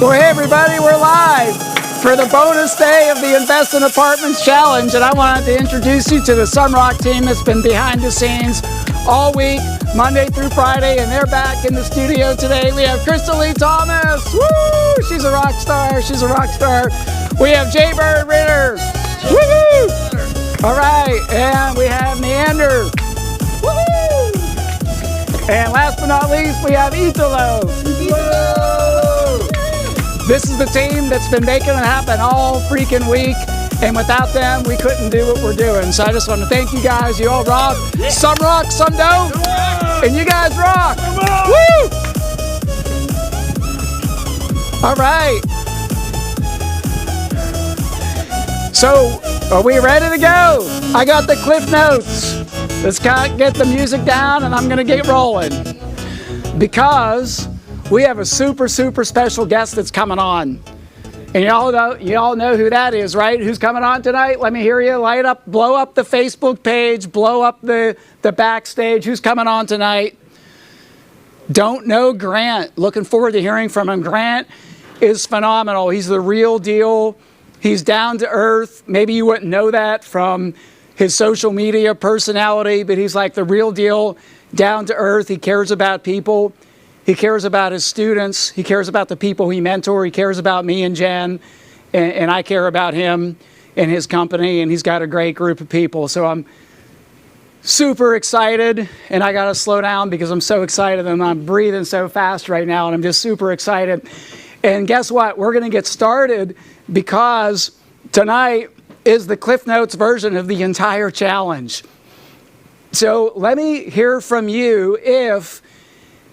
Well, hey everybody, we're live for the bonus day of the Invest in Apartments Challenge, and I wanted to introduce you to the Sunrock team that's been behind the scenes all week, Monday through Friday, and they're back in the studio today. We have Crystal Lee Thomas. Woo! She's a rock star. She's a rock star. We have Jay Bird Ritter. Woo! All right, and we have Neander. Woo! And last but not least, we have Italo. This is the team that's been making it happen all freaking week, and without them, we couldn't do what we're doing. So I just want to thank you guys. You all rock. Some rock, some don't, and you guys rock. Woo! All right. So, are we ready to go? I got the cliff notes. Let's get the music down, and I'm going to get rolling because we have a super special guest that's coming on. And you all know who that is, right? Who's coming on tonight? Let me hear you. Light up, blow up the Facebook page, blow up the backstage. Who's coming on tonight? Don't know Grant. Looking forward to hearing from him. Grant is phenomenal. He's the real deal. He's down to earth. Maybe you wouldn't know that from his social media personality, but he's like the real deal, down to earth. He cares about people. He cares about his students. He cares about the people he mentors. He cares about me and Jen, and I care about him and his company, and he's got a great group of people. So I'm super excited, and I got to slow down because I'm so excited, and I'm breathing so fast right now, and I'm just super excited. And guess what? We're going to get started because tonight is the Cliff Notes version of the entire challenge. So let me hear from you if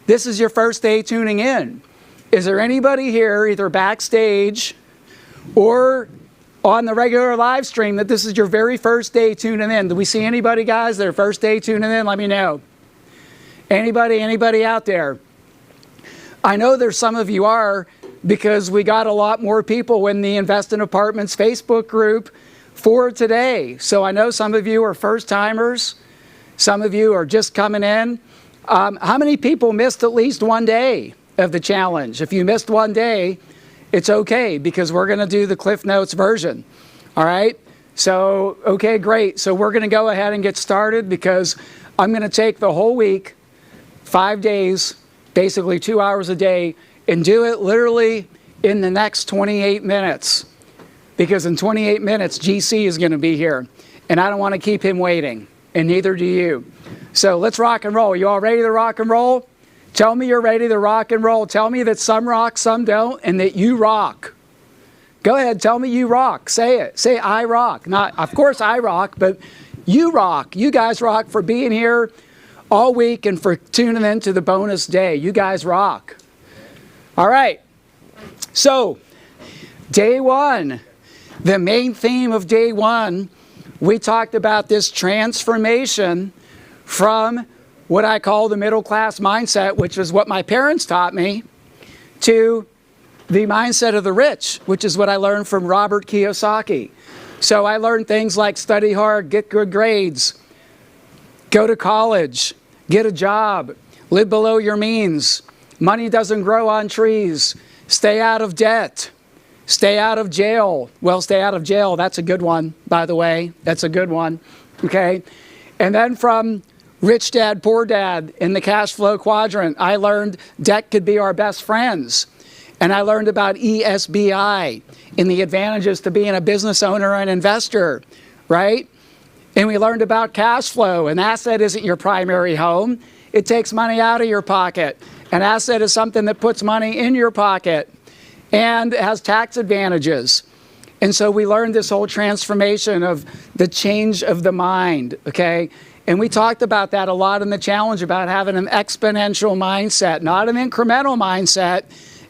this is your first day tuning in. Is there anybody here, either backstage or on the regular live stream, that this is your very first day tuning in? Do we see anybody, guys, their first day tuning in? Let me know. Anybody out there? I know there's some of you are, because we got a lot more people in the Invest in Apartments Facebook group for today. So I know some of you are first timers. Some of you are just coming in. How many people missed at least one day of the challenge? If you missed one day, it's okay, because we're going to do the Cliff Notes version. All right? So, okay, great. So we're going to go ahead and get started, because I'm going to take the whole week, 5 days, basically 2 hours a day, and do it literally in the next 28 minutes. Because in 28 minutes, GC is going to be here. And I don't want to keep him waiting, and neither do you. So let's rock and roll. You all ready to rock and roll? Tell me you're ready to rock and roll. Tell me that some rock, some don't, and that you rock. Go ahead, tell me you rock. Say it. Say I rock. Not, of course I rock, but you rock. You guys rock for being here all week and for tuning in to the bonus day. You guys rock. All right. So, day one, the main theme of day one, we talked about this transformation from what I call the middle class mindset, which is what my parents taught me, to the mindset of the rich, which is what I learned from Robert Kiyosaki. So I learned things like study hard, get good grades, go to college, get a job, live below your means, money doesn't grow on trees, stay out of debt, stay out of jail. Well, stay out of jail, that's a good one, by the way. That's a good one, okay? And then from Rich Dad, Poor Dad in the cash flow quadrant, I learned debt could be our best friends. And I learned about ESBI and the advantages to being a business owner and investor, right? And we learned about cash flow. An asset isn't your primary home. It takes money out of your pocket. An asset is something that puts money in your pocket and has tax advantages. And so we learned this whole transformation of the change of the mind, okay? And we talked about that a lot in the challenge, about having an exponential mindset, not an incremental mindset,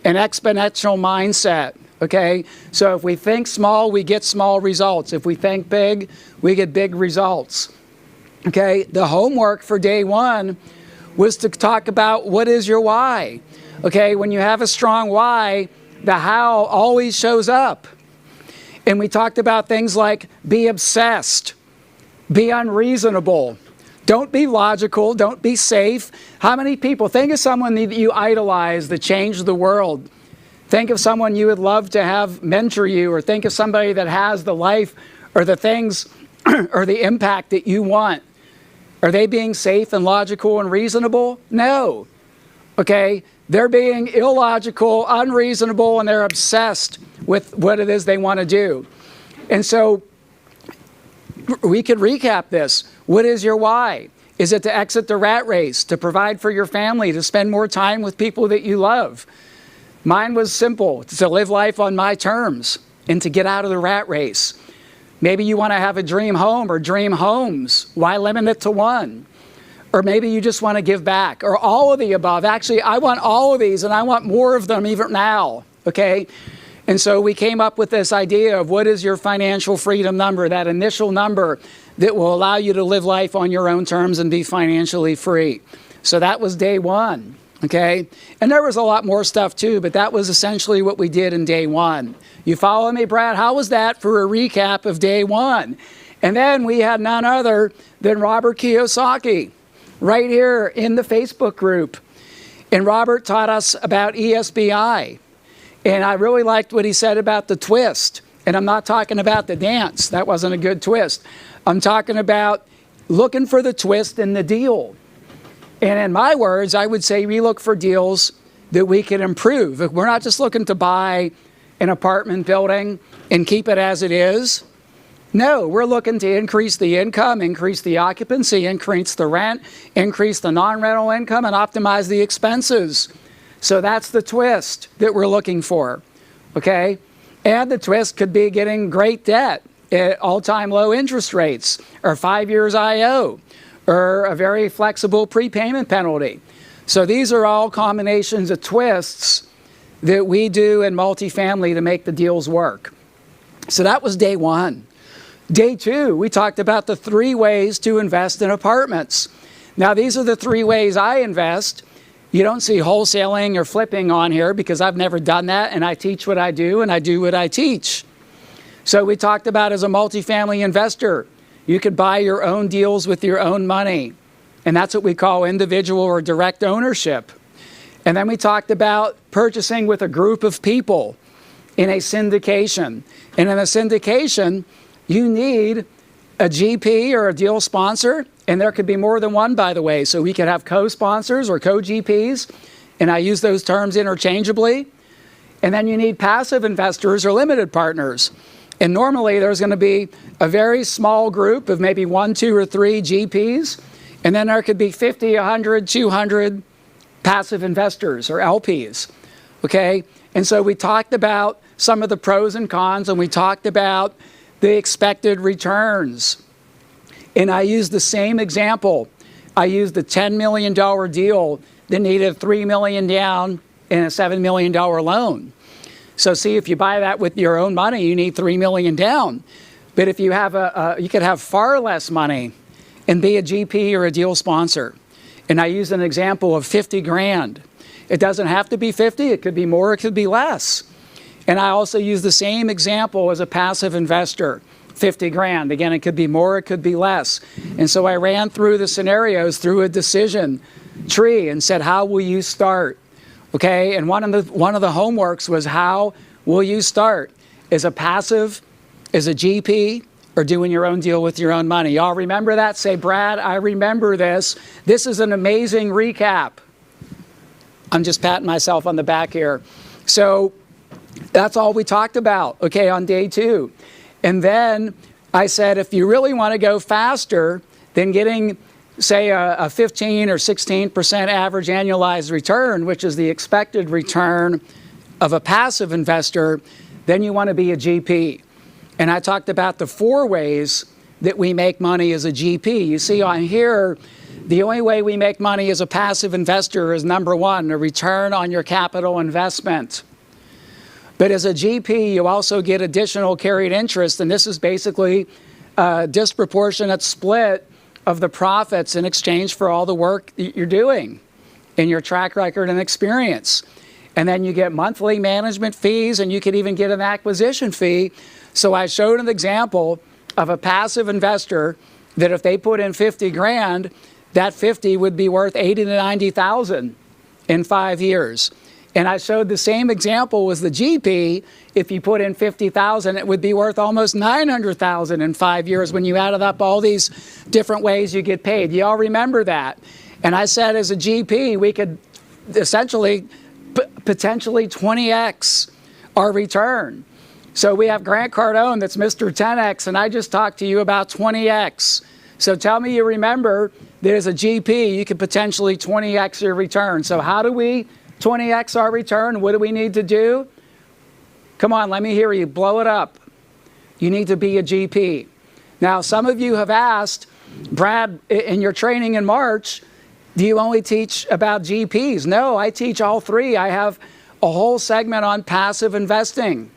an exponential mindset, okay? So if we think small, we get small results. If we think big, we get big results, okay? The homework for day one was to talk about what is your why, okay? When you have a strong why, the how always shows up. And we talked about things like be obsessed, be unreasonable, don't be logical, don't be safe. How many people, think of someone that you idolize that changed the world. Think of someone you would love to have mentor you, or think of somebody that has the life or the things or the impact that you want. Are they being safe and logical and reasonable? No. Okay? They're being illogical, unreasonable, and they're obsessed with what it is they want to do. And so we could recap this. What is your why? Is it to exit the rat race, to provide for your family, to spend more time with people that you love? Mine was simple, to live life on my terms and to get out of the rat race. Maybe you want to have a dream home or dream homes. Why limit it to one? Or maybe you just want to give back, or all of the above. Actually, I want all of these, and I want more of them even now, okay? And so we came up with this idea of what is your financial freedom number, that initial number that will allow you to live life on your own terms and be financially free. So that was day one, okay? And there was a lot more stuff too, but that was essentially what we did in day one. You follow me, Brad? How was that for a recap of day one? And then we had none other than Robert Kiyosaki right here in the Facebook group. And Robert taught us about ESBI. And I really liked what he said about the twist. And I'm not talking about the dance. That wasn't a good twist. I'm talking about looking for the twist in the deal. And in my words, I would say we look for deals that we can improve. We're not just looking to buy an apartment building and keep it as it is. No, we're looking to increase the income, increase the occupancy, increase the rent, increase the non-rental income, and optimize the expenses. So that's the twist that we're looking for, okay? And the twist could be getting great debt at all-time low interest rates, or 5 years IO, or a very flexible prepayment penalty. So these are all combinations of twists that we do in multifamily to make the deals work. So that was day one. Day two, we talked about the 3 ways to invest in apartments. Now, these are the 3 ways I invest. You don't see wholesaling or flipping on here because I've never done that, and I teach what I do, and I do what I teach. So we talked about, as a multifamily investor, you could buy your own deals with your own money, and that's what we call individual or direct ownership. And then we talked about purchasing with a group of people in a syndication. And in a syndication, you need a GP or a deal sponsor, and there could be more than one, by the way. So we could have co-sponsors or co-GPs, and I use those terms interchangeably. And then you need passive investors or limited partners. And normally there's going to be a very small group of maybe 1, 2, or 3 GPs, and then there could be 50, 100, 200 passive investors or LPs, okay? And so we talked about some of the pros and cons, and we talked about the expected returns. And I used the same example. I used the $10 million deal that needed $3 million down and a $7 million loan. So see, if you buy that with your own money, you need $3 million down. But if you have you could have far less money and be a GP or a deal sponsor. And I use an example of 50 grand. It doesn't have to be 50, it could be more, it could be less. And I also use the same example as a passive investor, 50 grand. Again, it could be more, it could be less. And so I ran through the scenarios through a decision tree and said, how will you start? Okay, and one of the homeworks was, how will you start? As a passive, as a GP, or doing your own deal with your own money? Y'all remember that? Say, Brad, I remember this. This is an amazing recap. I'm just patting myself on the back here. So that's all we talked about, okay, on day two. And then I said, if you really want to go faster than getting, say, a 15 or 16% average annualized return, which is the expected return of a passive investor, then you want to be a GP. And I talked about the 4 ways that we make money as a GP. You see on here, the only way we make money as a passive investor is, number 1, a return on your capital investment. But as a GP, you also get additional carried interest, and this is basically a disproportionate split of the profits in exchange for all the work that you're doing in your track record and experience. And then you get monthly management fees, and you could even get an acquisition fee. So I showed an example of a passive investor that if they put in 50 grand, that 50 would be worth 80 to 90,000 in 5 years. And I showed the same example was the GP. If you put in 50,000, it would be worth almost 900,000 in 5 years when you added up all these different ways you get paid. You all remember that? And I said as a GP, we could essentially potentially 20x our return. So we have Grant Cardone, that's Mr. 10x, and I just talked to you about 20x. So tell me you remember that as a GP, you could potentially 20x your return. So how do we 20x our return? What do we need to do? Come on, let me hear you. Blow it up. You need to be a GP. Now, some of you have asked, Brad, in your training in March, do you only teach about GPs? No, I teach all three. I have a whole segment on passive investing.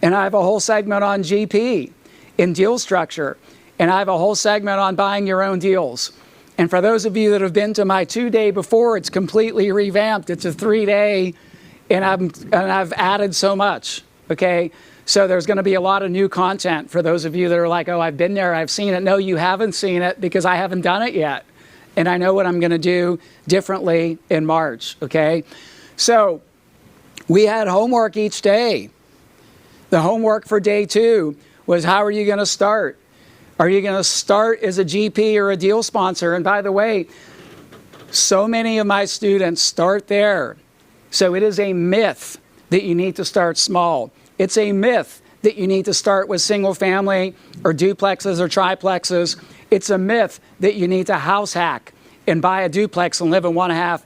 And I have a whole segment on GP in deal structure. And I have a whole segment on buying your own deals. And for those of you that have been to my 2-day before, it's completely revamped. It's a 3-day, and I've added so much, okay? So there's going to be a lot of new content for those of you that are like, oh, I've been there, I've seen it. No, you haven't seen it because I haven't done it yet. And I know what I'm going to do differently in March, okay? So we had homework each day. The homework for day 2 was, how are you going to start? Are you going to start as a GP or a deal sponsor? And by the way, so many of my students start there. So it is a myth that you need to start small. It's a myth that you need to start with single family or duplexes or triplexes. It's a myth that you need to house hack and buy a duplex and live in one half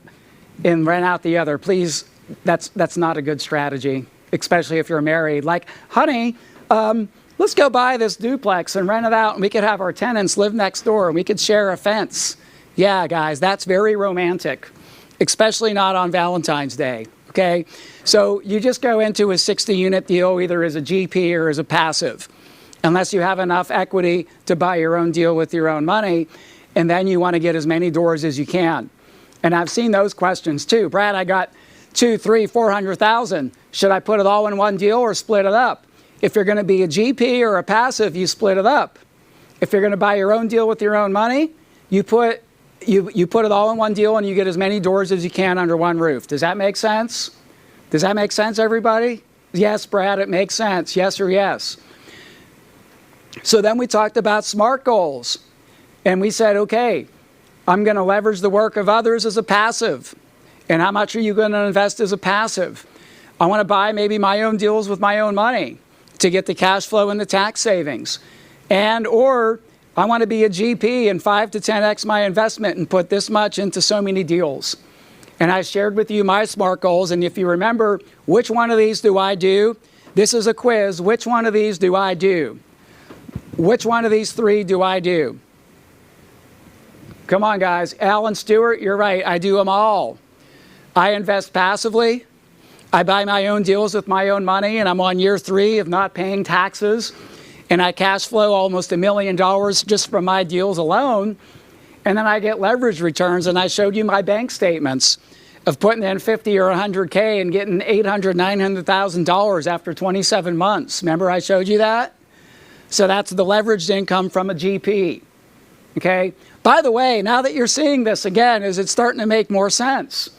and rent out the other. Please, that's not a good strategy, especially if you're married. Like, honey, let's go buy this duplex and rent it out, and we could have our tenants live next door, and we could share a fence. Yeah, guys, that's very romantic, especially not on Valentine's Day, okay? So you just go into a 60-unit deal either as a GP or as a passive, unless you have enough equity to buy your own deal with your own money, and then you want to get as many doors as you can. And I've seen those questions too. Brad, I got 200, 300, 400,000. Should I put it all in one deal or split it up? If you're going to be a GP or a passive, you split it up. If you're going to buy your own deal with your own money, you put it all in one deal and you get as many doors as you can under one roof. Does that make sense? Does that make sense, everybody? Yes, Brad, it makes sense. Yes or yes. So then we talked about SMART goals. And we said, okay, I'm going to leverage the work of others as a passive. And how much are you going to invest as a passive? I want to buy maybe my own deals with my own money to get the cash flow and the tax savings. And or I want to be a GP and 5 to 10x my investment and put this much into so many deals. And I shared with you my SMART goals. And if you remember, which one of these do I do? This is a quiz. Which one of these do I do? Which one of these 3 do I do? Come on, guys. Alan Stewart, you're right. I do them all. I invest passively. I buy my own deals with my own money, and I'm on year 3 of not paying taxes. And I cash flow almost $1 million just from my deals alone. And then I get leverage returns, and I showed you my bank statements of putting in 50 or 100K and getting $800,000, $900,000 after 27 months. Remember I showed you that? So that's the leveraged income from a GP. Okay? By the way, now that you're seeing this again, is it starting to make more sense?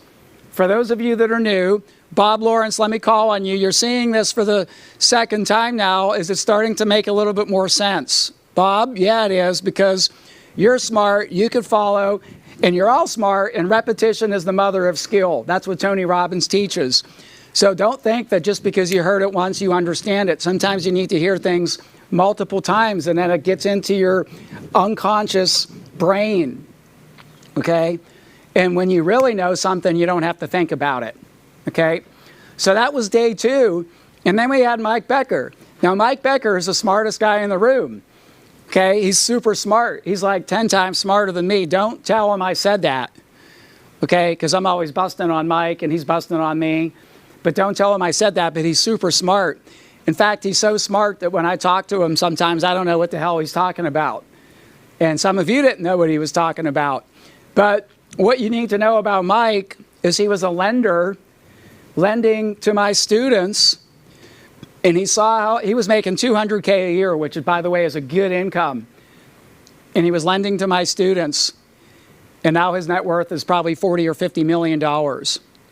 For those of you that are new, Bob Lawrence, let me call on you. You're seeing this for the second time now. Is it starting to make a little bit more sense? Bob, yeah, it is, because you're smart, you could follow, and you're all smart, and repetition is the mother of skill. That's what Tony Robbins teaches. So don't think that just because you heard it once, you understand it. Sometimes you need to hear things multiple times, and then it gets into your unconscious brain, okay? And when you really know something, you don't have to think about it. Okay, so that was day 2. And then we had Mike Becker. Now, Mike Becker is the smartest guy in the room. Okay, he's super smart. He's like 10 times smarter than me. Don't tell him I said that. Okay, because I'm always busting on Mike and he's busting on me. But don't tell him I said that, but he's super smart. In fact, he's so smart that when I talk to him, sometimes I don't know what the hell he's talking about. And some of you didn't know what he was talking about. But what you need to know about Mike is he was a lender lending to my students, and he saw how he was making $200K a year, which, by the way, is a good income. And he was lending to my students, and now his net worth is probably $40 or $50 million.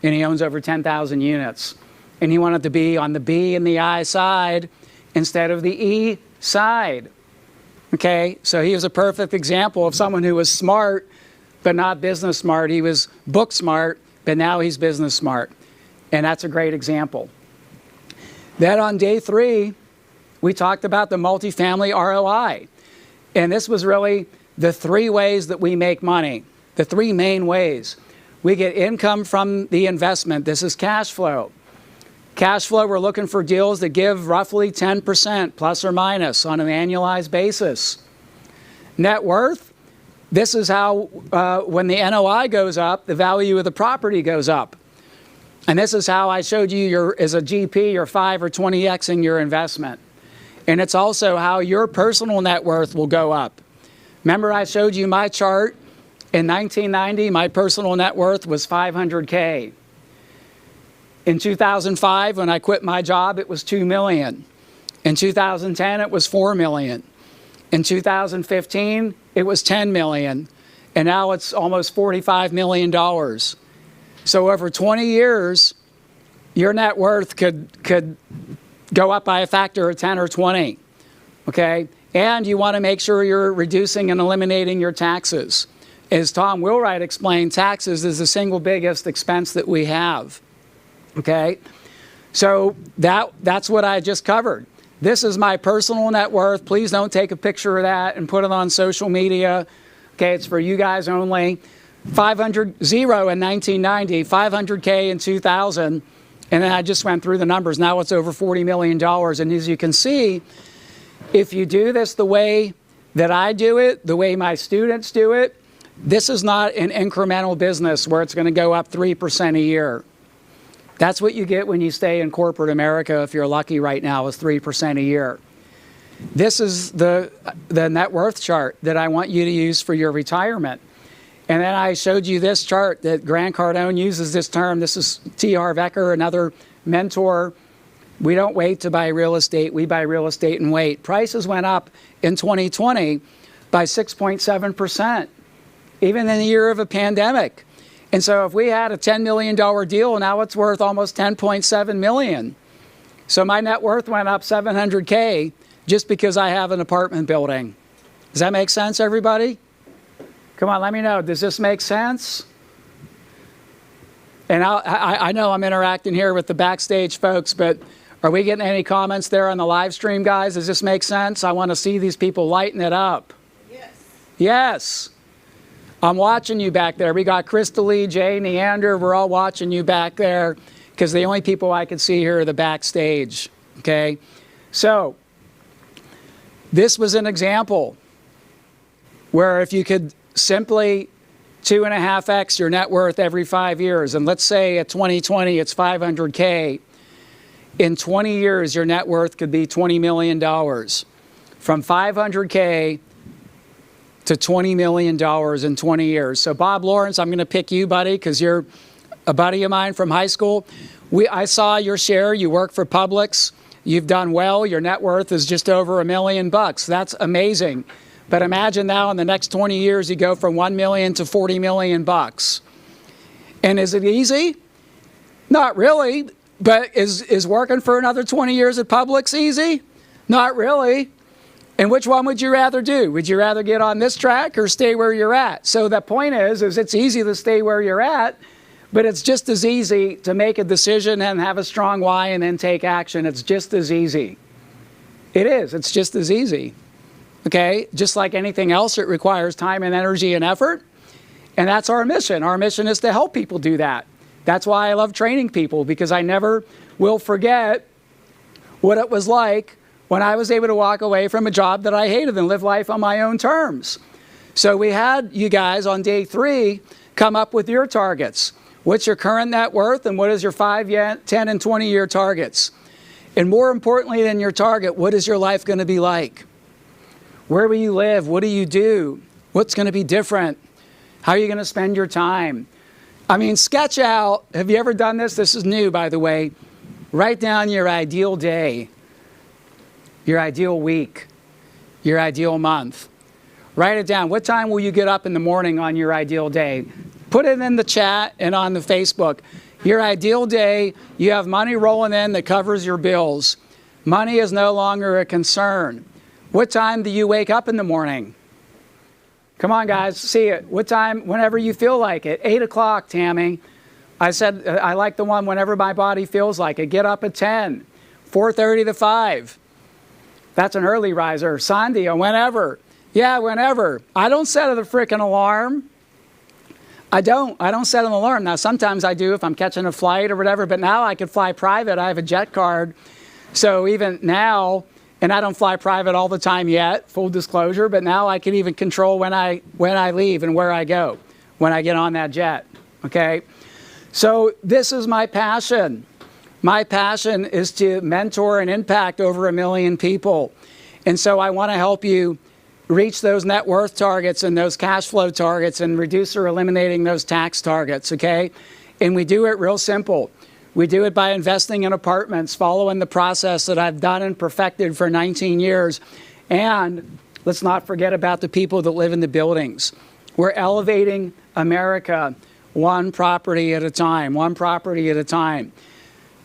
and he owns over 10,000 units. And he wanted to be on the B and the I side instead of the E side. Okay, so he was a perfect example of someone who was smart, but not business smart. He was book smart, but now he's business smart. And that's a great example. Then on day 3, we talked about the multifamily ROI. And this was really the 3 ways that we make money, the 3 main ways. We get income from the investment. This is cash flow. Cash flow, we're looking for deals that give roughly 10% plus or minus on an annualized basis. Net worth, this is how when the NOI goes up, the value of the property goes up. And this is how I showed you as a GP, you're 5 or 20xing your investment. And it's also how your personal net worth will go up. Remember I showed you my chart? In 1990, my personal net worth was $500K. In 2005, when I quit my job, it was $2 million. In 2010, it was $4 million. In 2015, it was $10 million. And now it's almost $45 million. So over 20 years, your net worth could go up by a factor of 10 or 20. Okay? And you want to make sure you're reducing and eliminating your taxes. As Tom Wheelwright explained, taxes is the single biggest expense that we have. Okay, so that's what I just covered. This is my personal net worth. Please don't take a picture of that and put it on social media. Okay, it's for you guys only. 500, zero in 1990, 500K in 2000, and then I just went through the numbers. Now it's over $40 million. And as you can see, if you do this the way that I do it, the way my students do it, this is not an incremental business where it's going to go up 3% a year. That's what you get when you stay in corporate America, if you're lucky right now, is 3% a year. This is the net worth chart that I want you to use for your retirement. And then I showed you this chart that Grant Cardone uses this term. This is T.R. Becker, another mentor. We don't wait to buy real estate. We buy real estate and wait. Prices went up in 2020 by 6.7%, even in the year of a pandemic. And so if we had a $10 million deal, now it's worth almost $10.7 million. So my net worth went up $700K just because I have an apartment building. Does that make sense, everybody? Come on, let me know. Does this make sense? And I know I'm interacting here with the backstage folks, but are we getting any comments there on the live stream, guys? Does this make sense? I want to see these people lighten it up. Yes. Yes. I'm watching you back there. We got Crystal Lee, Jay, Neander. We're all watching you back there because the only people I can see here are the backstage. Okay? So, this was an example where if you could simply 2.5x your net worth every 5 years, and let's say at 2020 it's 500K, in 20 years your net worth could be $20 million. From 500K to $20 million in 20 years. So Bob Lawrence, I'm going to pick you, buddy, because you're a buddy of mine from high school. I saw your share. You work for Publix. You've done well. Your net worth is just over $1 million. That's amazing. But imagine now in the next 20 years, you go from 1 million to 40 million bucks. And is it easy? Not really. But is working for another 20 years at Publix easy? Not really. And which one would you rather do? Would you rather get on this track or stay where you're at? So the point is it's easy to stay where you're at, but it's just as easy to make a decision and have a strong why and then take action. It's just as easy. It is. It's just as easy. Okay? Just like anything else, it requires time and energy and effort. And that's our mission. Our mission is to help people do that. That's why I love training people, because I never will forget what it was like when I was able to walk away from a job that I hated and live life on my own terms. So we had you guys on day 3 come up with your targets. What's your current net worth and what is your 5, 10, and 20-year targets? And more importantly than your target, what is your life going to be like? Where will you live? What do you do? What's going to be different? How are you going to spend your time? I mean, sketch out. Have you ever done this? This is new, by the way. Write down your ideal day, your ideal week, your ideal month. Write it down. What time will you get up in the morning on your ideal day? Put it in the chat and on the Facebook. Your ideal day, you have money rolling in that covers your bills. Money is no longer a concern. What time do you wake up in the morning? Come on, guys, see it. What time? Whenever you feel like it. 8 o'clock, Tammy. I said I like the one whenever my body feels like it. Get up at 10, 4:30 to 5. That's an early riser. Sandy, whenever. Yeah, whenever. I don't set a freaking alarm. I don't set an alarm. Now, sometimes I do if I'm catching a flight or whatever, but now I can fly private. I have a jet card. So even now, and I don't fly private all the time yet, full disclosure, but now I can even control when I leave and where I go when I get on that jet, okay? So this is my passion. My passion is to mentor and impact over 1 million people. And so I want to help you reach those net worth targets and those cash flow targets and reduce or eliminating those tax targets, okay? And we do it real simple. We do it by investing in apartments, following the process that I've done and perfected for 19 years. And let's not forget about the people that live in the buildings. We're elevating America one property at a time, one property at a time.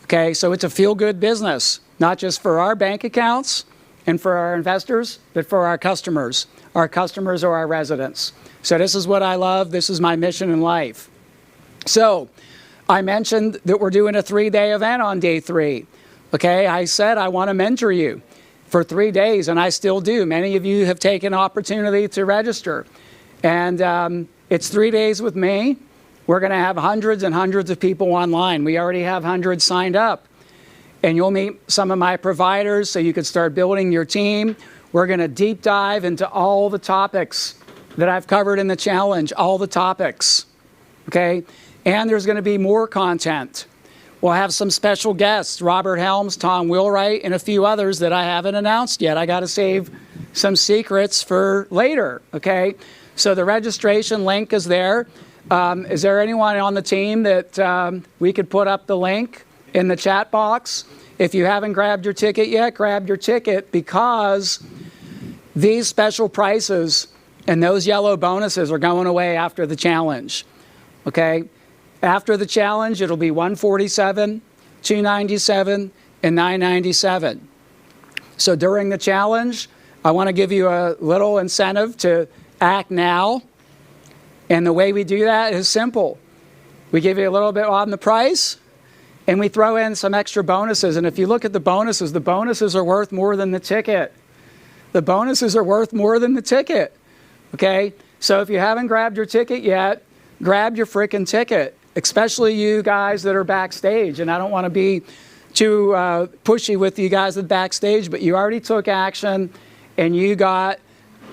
Okay, so it's a feel-good business, not just for our bank accounts and for our investors, but for our customers. Our customers are our residents. So this is what I love. This is my mission in life. So I mentioned that we're doing a 3-day event on day 3. Okay, I said I want to mentor you for 3 days, and I still do. Many of you have taken opportunity to register. And it's 3 days with me. We're going to have hundreds and hundreds of people online. We already have hundreds signed up. And you'll meet some of my providers so you can start building your team. We're going to deep dive into all the topics that I've covered in the challenge, all the topics, okay? And there's going to be more content. We'll have some special guests, Robert Helms, Tom Wheelwright, and a few others that I haven't announced yet. I got to save some secrets for later, okay? So the registration link is there. Is there anyone on the team that we could put up the link in the chat box? If you haven't grabbed your ticket yet, grab your ticket, because these special prices and those yellow bonuses are going away after the challenge, okay? After the challenge, it'll be $147, $297, and $997. So during the challenge, I want to give you a little incentive to act now. And the way we do that is simple. We give you a little bit on the price, and we throw in some extra bonuses. And if you look at the bonuses are worth more than the ticket. The bonuses are worth more than the ticket, okay? So if you haven't grabbed your ticket yet, grab your freaking ticket, especially you guys that are backstage. And I don't want to be too pushy with you guys at backstage, but you already took action, and you got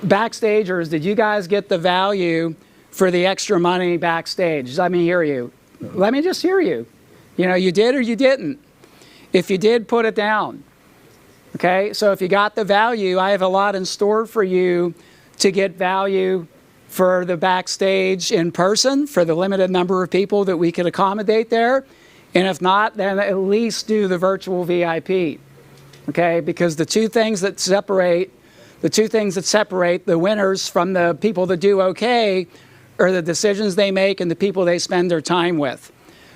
backstagers. Did you guys get the value for the extra money backstage? Let me hear you. Let me just hear you. You know, you did or you didn't. If you did, put it down. Okay, so if you got the value, I have a lot in store for you to get value for the backstage in person, for the limited number of people that we could accommodate there. And if not, then at least do the virtual VIP. Okay, because the two things that separate the winners from the people that do okay are the decisions they make and the people they spend their time with.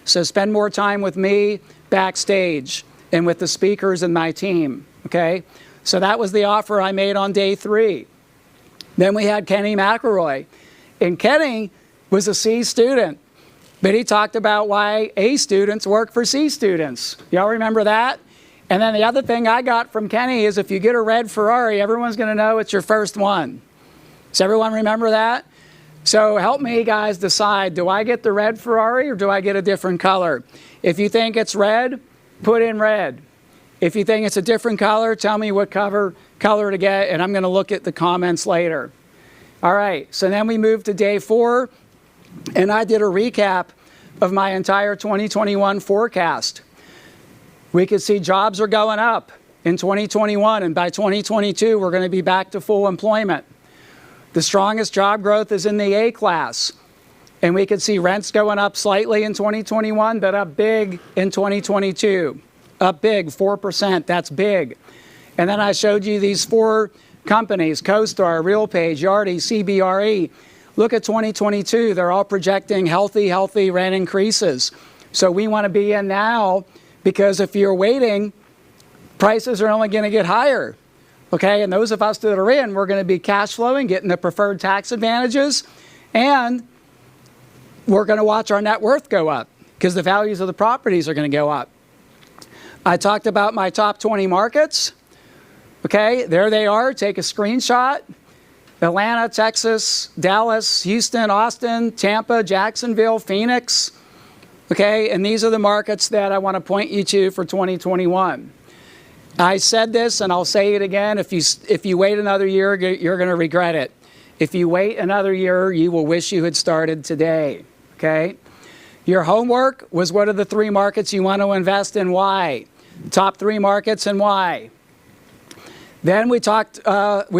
So spend more time with me backstage and with the speakers and my team, okay? So that was the offer I made on day 3. Then we had Kenny McElroy. And Kenny was a C student, but he talked about why A students work for C students. Y'all remember that? And then the other thing I got from Kenny is if you get a red Ferrari, everyone's going to know it's your first one. Does everyone remember that? So help me, guys, decide, do I get the red Ferrari or do I get a different color? If you think it's red, put in red. If you think it's a different color, tell me what color to get, and I'm going to look at the comments later. All right, so then we moved to day 4, and I did a recap of my entire 2021 forecast. We could see jobs are going up in 2021, and by 2022, we're going to be back to full employment. The strongest job growth is in the A class, and we could see rents going up slightly in 2021, but up big in 2022. Up big, 4%, that's big. And then I showed you these 4 companies, CoStar, RealPage, Yardi, CBRE. Look at 2022, they're all projecting healthy rent increases. So we want to be in now, because if you're waiting, prices are only going to get higher. Okay, and those of us that are in, we're going to be cash flowing, getting the preferred tax advantages, and we're going to watch our net worth go up because the values of the properties are going to go up. I talked about my top 20 markets. Okay, there they are. Take a screenshot. Atlanta, Texas, Dallas, Houston, Austin, Tampa, Jacksonville, Phoenix. Okay, and these are the markets that I want to point you to for 2021. I said this, and I'll say it again. If you wait another year, you're going to regret it. If you wait another year, you will wish you had started today. Okay? Your homework was, what are the 3 markets you want to invest in? Why? Top 3 markets and why? Then we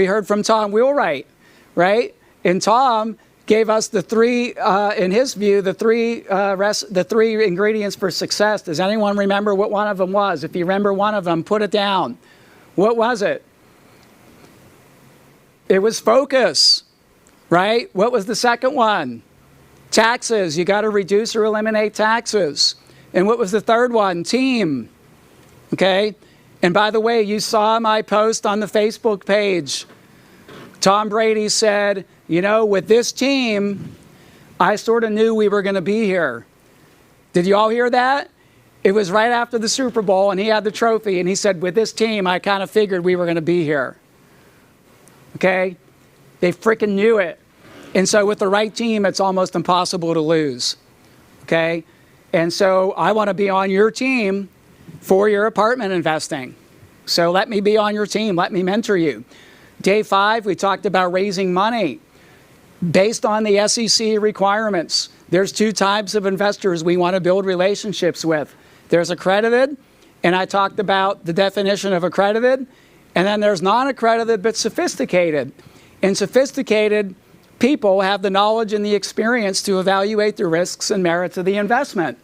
heard from Tom Wheelwright, right? And Tom gave us the 3, in his view, the 3 ingredients for success. Does anyone remember what one of them was? If you remember one of them, put it down. What was it? It was focus, right? What was the second one? Taxes. You got to reduce or eliminate taxes. And what was the third one? Team. Okay? And by the way, you saw my post on the Facebook page. Tom Brady said, you know, with this team, I sort of knew we were going to be here. Did you all hear that? It was right after the Super Bowl, and he had the trophy, and he said, with this team, I kind of figured we were going to be here. Okay? They freaking knew it. And so with the right team, it's almost impossible to lose. Okay? And so I want to be on your team for your apartment investing. So let me be on your team. Let me mentor you. Day 5, we talked about raising money based on the SEC requirements. There's 2 types of investors we want to build relationships with. There's accredited, and I talked about the definition of accredited, and then there's non-accredited but sophisticated. And sophisticated people have the knowledge and the experience to evaluate the risks and merits of the investment.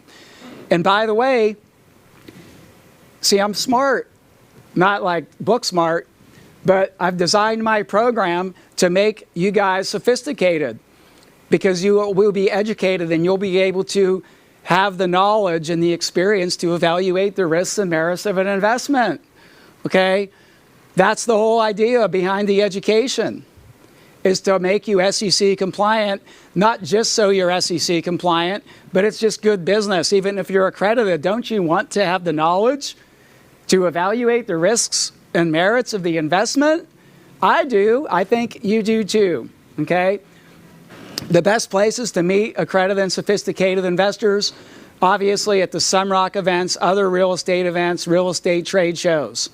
And by the way, see, I'm smart, not like book smart, but I've designed my program to make you guys sophisticated, because you will be educated and you'll be able to have the knowledge and the experience to evaluate the risks and merits of an investment. Okay? That's the whole idea behind the education, is to make you SEC compliant, not just so you're SEC compliant, but it's just good business. Even if you're accredited, don't you want to have the knowledge to evaluate the risks and merits of the investment? I do. I think you do too. Okay? The best places to meet accredited and sophisticated investors, obviously at the Sunrock events, other real estate events, real estate trade shows.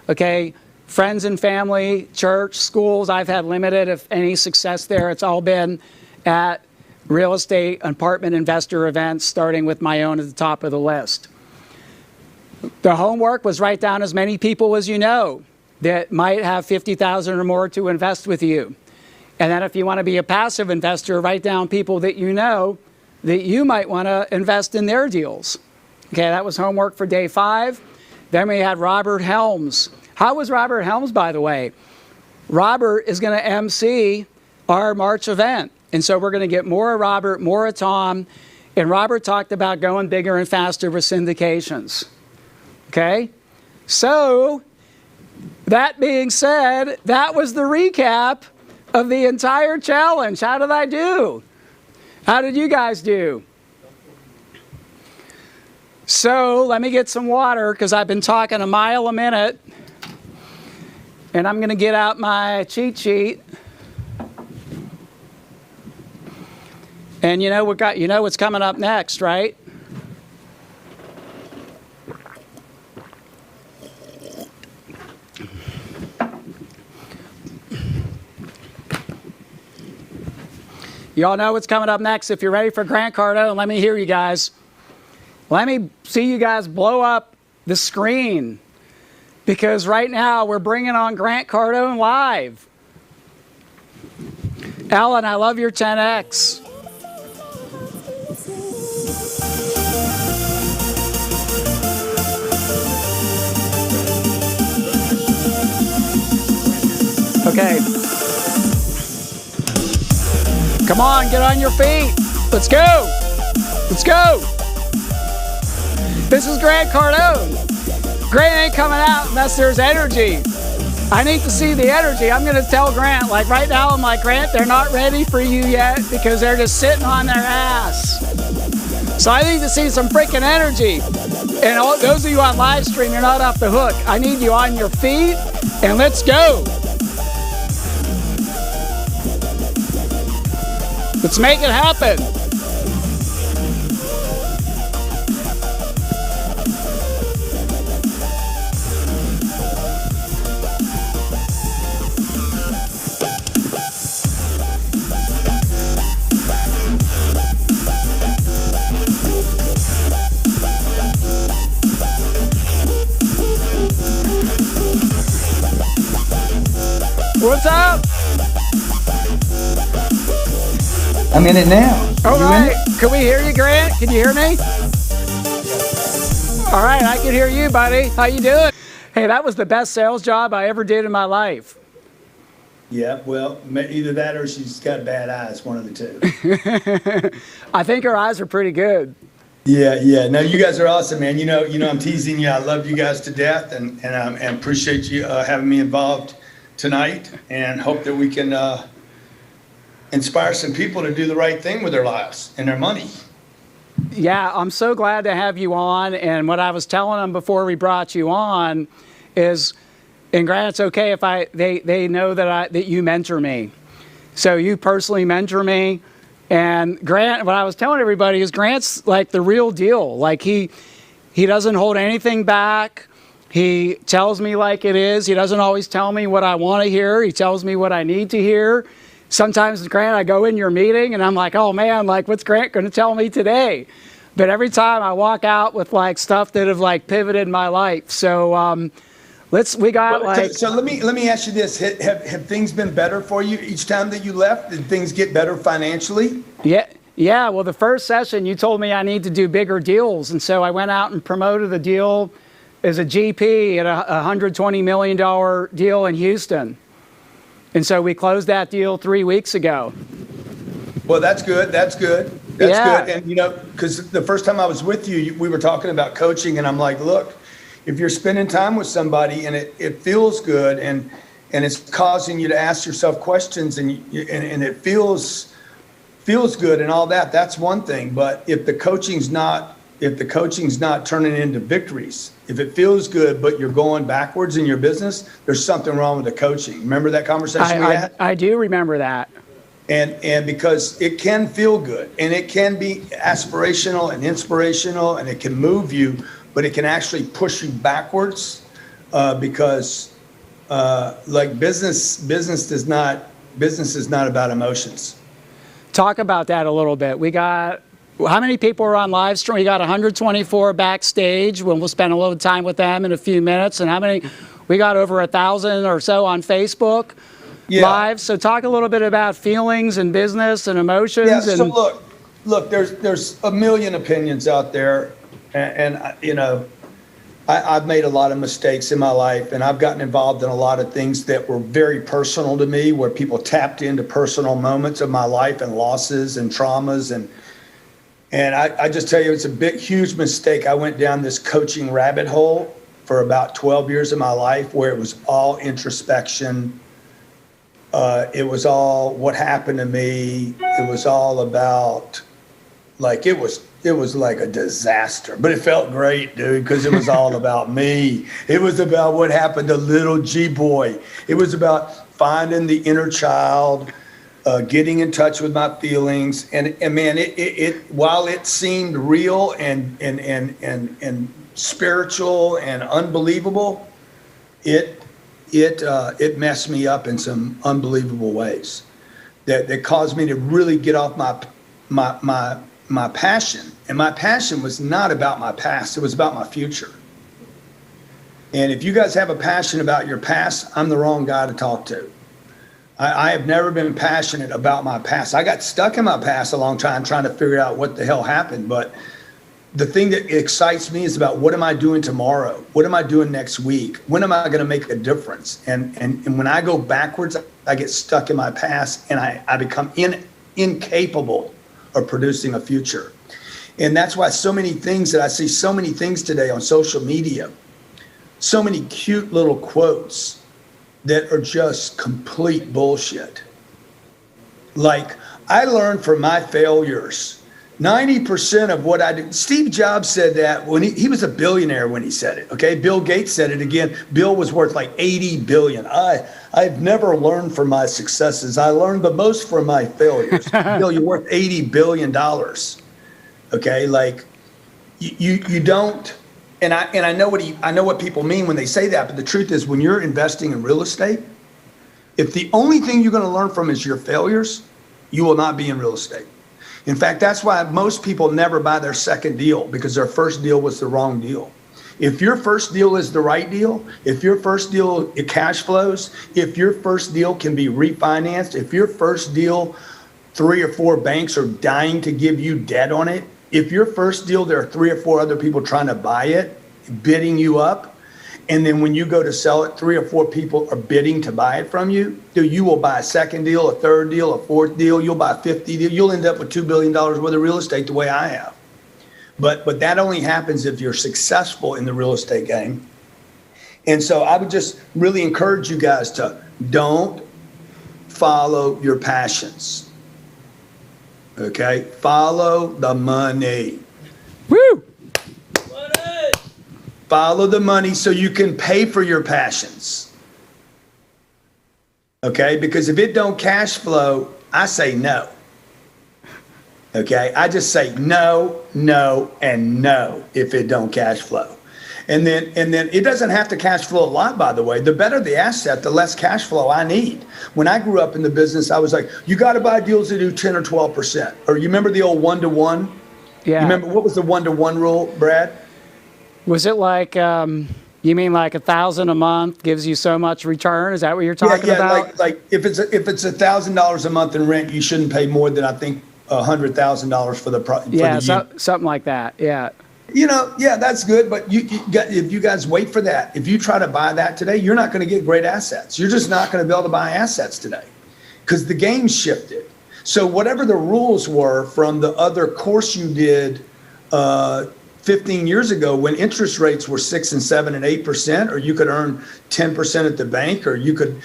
Okay? Friends and family, church, schools, I've had limited, if any, success there. It's all been at real estate apartment investor events, starting with my own at the top of the list. The homework was write down as many people as you know that might have $50,000 or more to invest with you. And then if you want to be a passive investor, write down people that you know that you might want to invest in their deals. Okay, that was homework for day 5. Then we had Robert Helms. How was Robert Helms, by the way? Robert is going to MC our March event. And so we're going to get more of Robert, more of Tom. And Robert talked about going bigger and faster with syndications. Okay? So, that being said, that was the recap of the entire challenge. How did I do? How did you guys do? So, let me get some water, because I've been talking a mile a minute. And I'm going to get out my cheat sheet. And you know what's coming up next, right? You all know what's coming up next. If you're ready for Grant Cardone, let me hear you guys. Let me see you guys blow up the screen, because right now we're bringing on Grant Cardone live. Alan, I love your 10X. Okay. Come on, get on your feet. Let's go. Let's go. This is Grant Cardone. Grant ain't coming out unless there's energy. I need to see the energy. I'm going to tell Grant, like right now, I'm like, Grant, they're not ready for you yet because they're just sitting on their ass. So I need to see some freaking energy. And all, those of you on live stream, you're not off the hook. I need you on your feet, and let's go. Let's make it happen. What's up? I'm in it now. All right. Can we hear you, Grant? Can you hear me? All right, I can hear you, buddy. How you doing? Hey, that was the best sales job I ever did in my life. Yeah, well, either that or she's got bad eyes, one of the two. I think her eyes are pretty good. Yeah. No, you guys are awesome, man. You know, I'm teasing you. I love you guys to death, and appreciate you having me involved tonight, and hope that we can inspire some people to do the right thing with their lives and their money. Yeah, I'm so glad to have you on. And what I was telling them before we brought you on is, and Grant, it's okay if they know that you mentor me. So you personally mentor me. And Grant, what I was telling everybody is Grant's like the real deal. Like he doesn't hold anything back. He tells me like it is. He doesn't always tell me what I want to hear. He tells me what I need to hear. Sometimes, Grant, I go in your meeting and I'm like, oh man, like what's Grant going to tell me today? But every time I walk out with like stuff that have like pivoted my life. So so let me ask you this. Have things been better for you each time that you left? Did things get better financially? Yeah. Well, the first session you told me I need to do bigger deals. And so I went out and promoted the deal as a GP at a $120 million deal in Houston. And so we closed that deal 3 weeks ago. Well, that's good. That's good. And, because the first time I was with you, we were talking about coaching, and I'm like, look, if you're spending time with somebody and it feels good and it's causing you to ask yourself questions and it feels good and all that, that's one thing. But if the coaching's not turning into victories, if it feels good, but you're going backwards in your business, there's something wrong with the coaching. Remember that conversation we had? I do remember that. And because it can feel good and it can be aspirational and inspirational and it can move you, but it can actually push you backwards because like business is not about emotions. Talk about that a little bit. We got, how many people are on live stream? We got 124 backstage. We'll spend a little time with them in a few minutes. And how many? We got over 1,000 or so on Facebook live. So talk a little bit about feelings and business and emotions. Yeah. So look. There's a million opinions out there, and I've made a lot of mistakes in my life, and I've gotten involved in a lot of things that were very personal to me, where people tapped into personal moments of my life and losses and traumas and I just tell you, it's a huge mistake. I went down this coaching rabbit hole for about 12 years of my life where it was all introspection. It was all what happened to me. It was all about, like, it was like a disaster, but it felt great, dude, because it was all about me. It was about what happened to little G-boy. It was about finding the inner child, getting in touch with my feelings, and man, it while it seemed real and spiritual and unbelievable, it messed me up in some unbelievable ways that caused me to really get off my passion. And my passion was not about my past, it was about my future. And if you guys have a passion about your past, I'm the wrong guy to talk to. I have never been passionate about my past. I got stuck in my past a long time trying to figure out what the hell happened. But the thing that excites me is about what am I doing tomorrow? What am I doing next week? When am I going to make a difference? And when I go backwards, I get stuck in my past and I become incapable of producing a future. And that's why so many things that I see, so many things today on social media, so many cute little quotes that are just complete bullshit. Like, I learned from my failures. 90% of what I do. Steve Jobs said that when he was a billionaire when he said it. Okay, Bill Gates said it again. Bill was worth like 80 billion. I've never learned from my successes. I learned the most from my failures. Bill, you're worth $80 billion. Okay, like you don't. And I know what people mean when they say that. But the truth is, when you're investing in real estate, if the only thing you're going to learn from is your failures, you will not be in real estate. In fact, that's why most people never buy their second deal, because their first deal was the wrong deal. If your first deal is the right deal, if your first deal it cash flows, if your first deal can be refinanced, if your first deal 3 or 4 banks are dying to give you debt on it, if your first deal there are 3 or 4 other people trying to buy it, bidding you up, and then when you go to sell it, 3 or 4 people are bidding to buy it from you, you will buy a second deal, a third deal, a fourth deal, you'll buy 50 deals, you'll end up with $2 billion worth of real estate the way I have. But that only happens if you're successful in the real estate game. And so I would just really encourage you guys to don't follow your passions. Okay? Follow the money. Woo! Follow the money so you can pay for your passions. Okay? Because if it don't cash flow, I say no. Okay? I just say no, no, and no if it don't cash flow. And then it doesn't have to cash flow a lot, by the way. The better the asset, the less cash flow I need. When I grew up in the business, I was like, you got to buy deals that do 10 or 12%. Or you remember the old 1-to-1? Yeah. You remember what was the 1-to-1 rule, Brad? Was it like, you mean like 1,000 a month gives you so much return? Is that what you're talking about? Like if it's $1,000 a month in rent, you shouldn't pay more than I think $100,000 for the yeah, something like that. Yeah. That's good. But if you guys wait for that, if you try to buy that today, you're not going to get great assets. You're just not going to be able to buy assets today because the game shifted. So whatever the rules were from the other course you did 15 years ago, when interest rates were 6 and 7 and 8%, or you could earn 10% at the bank, or you could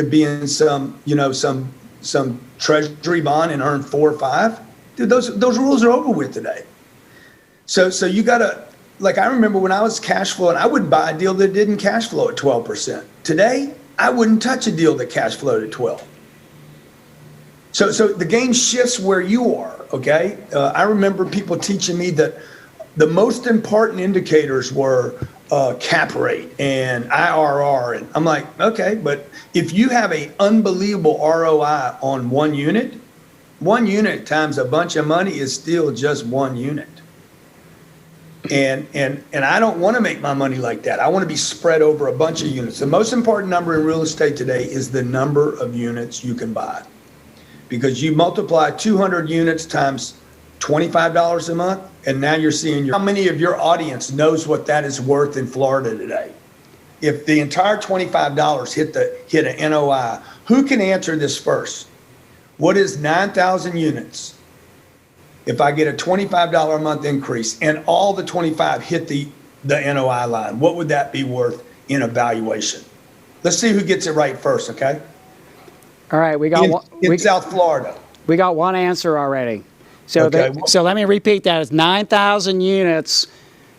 be in some treasury bond and earn 4 or 5. Dude, those rules are over with today. So you gotta, like, I remember when I was cash flowing, I would buy a deal that didn't cash flow at 12%. Today, I wouldn't touch a deal that cash flowed at 12. So the game shifts where you are. Okay, I remember people teaching me that the most important indicators were cap rate and IRR. And I'm like, okay, but if you have an unbelievable ROI on one unit times a bunch of money is still just 1 unit. And I don't want to make my money like that. I want to be spread over a bunch of units. The most important number in real estate today is the number of units you can buy. Because you multiply 200 units times $25 a month, and now you're seeing how many of your audience knows what that is worth in Florida today. If the entire $25 hit an NOI, who can answer this first? What is 9,000 units? If I get a $25 a month increase and all the 25 hit the NOI line, what would that be worth in a valuation? Let's see who gets it right first, okay? All right, we got in South Florida. We got one answer already. So Okay. so let me repeat that. It's 9,000 units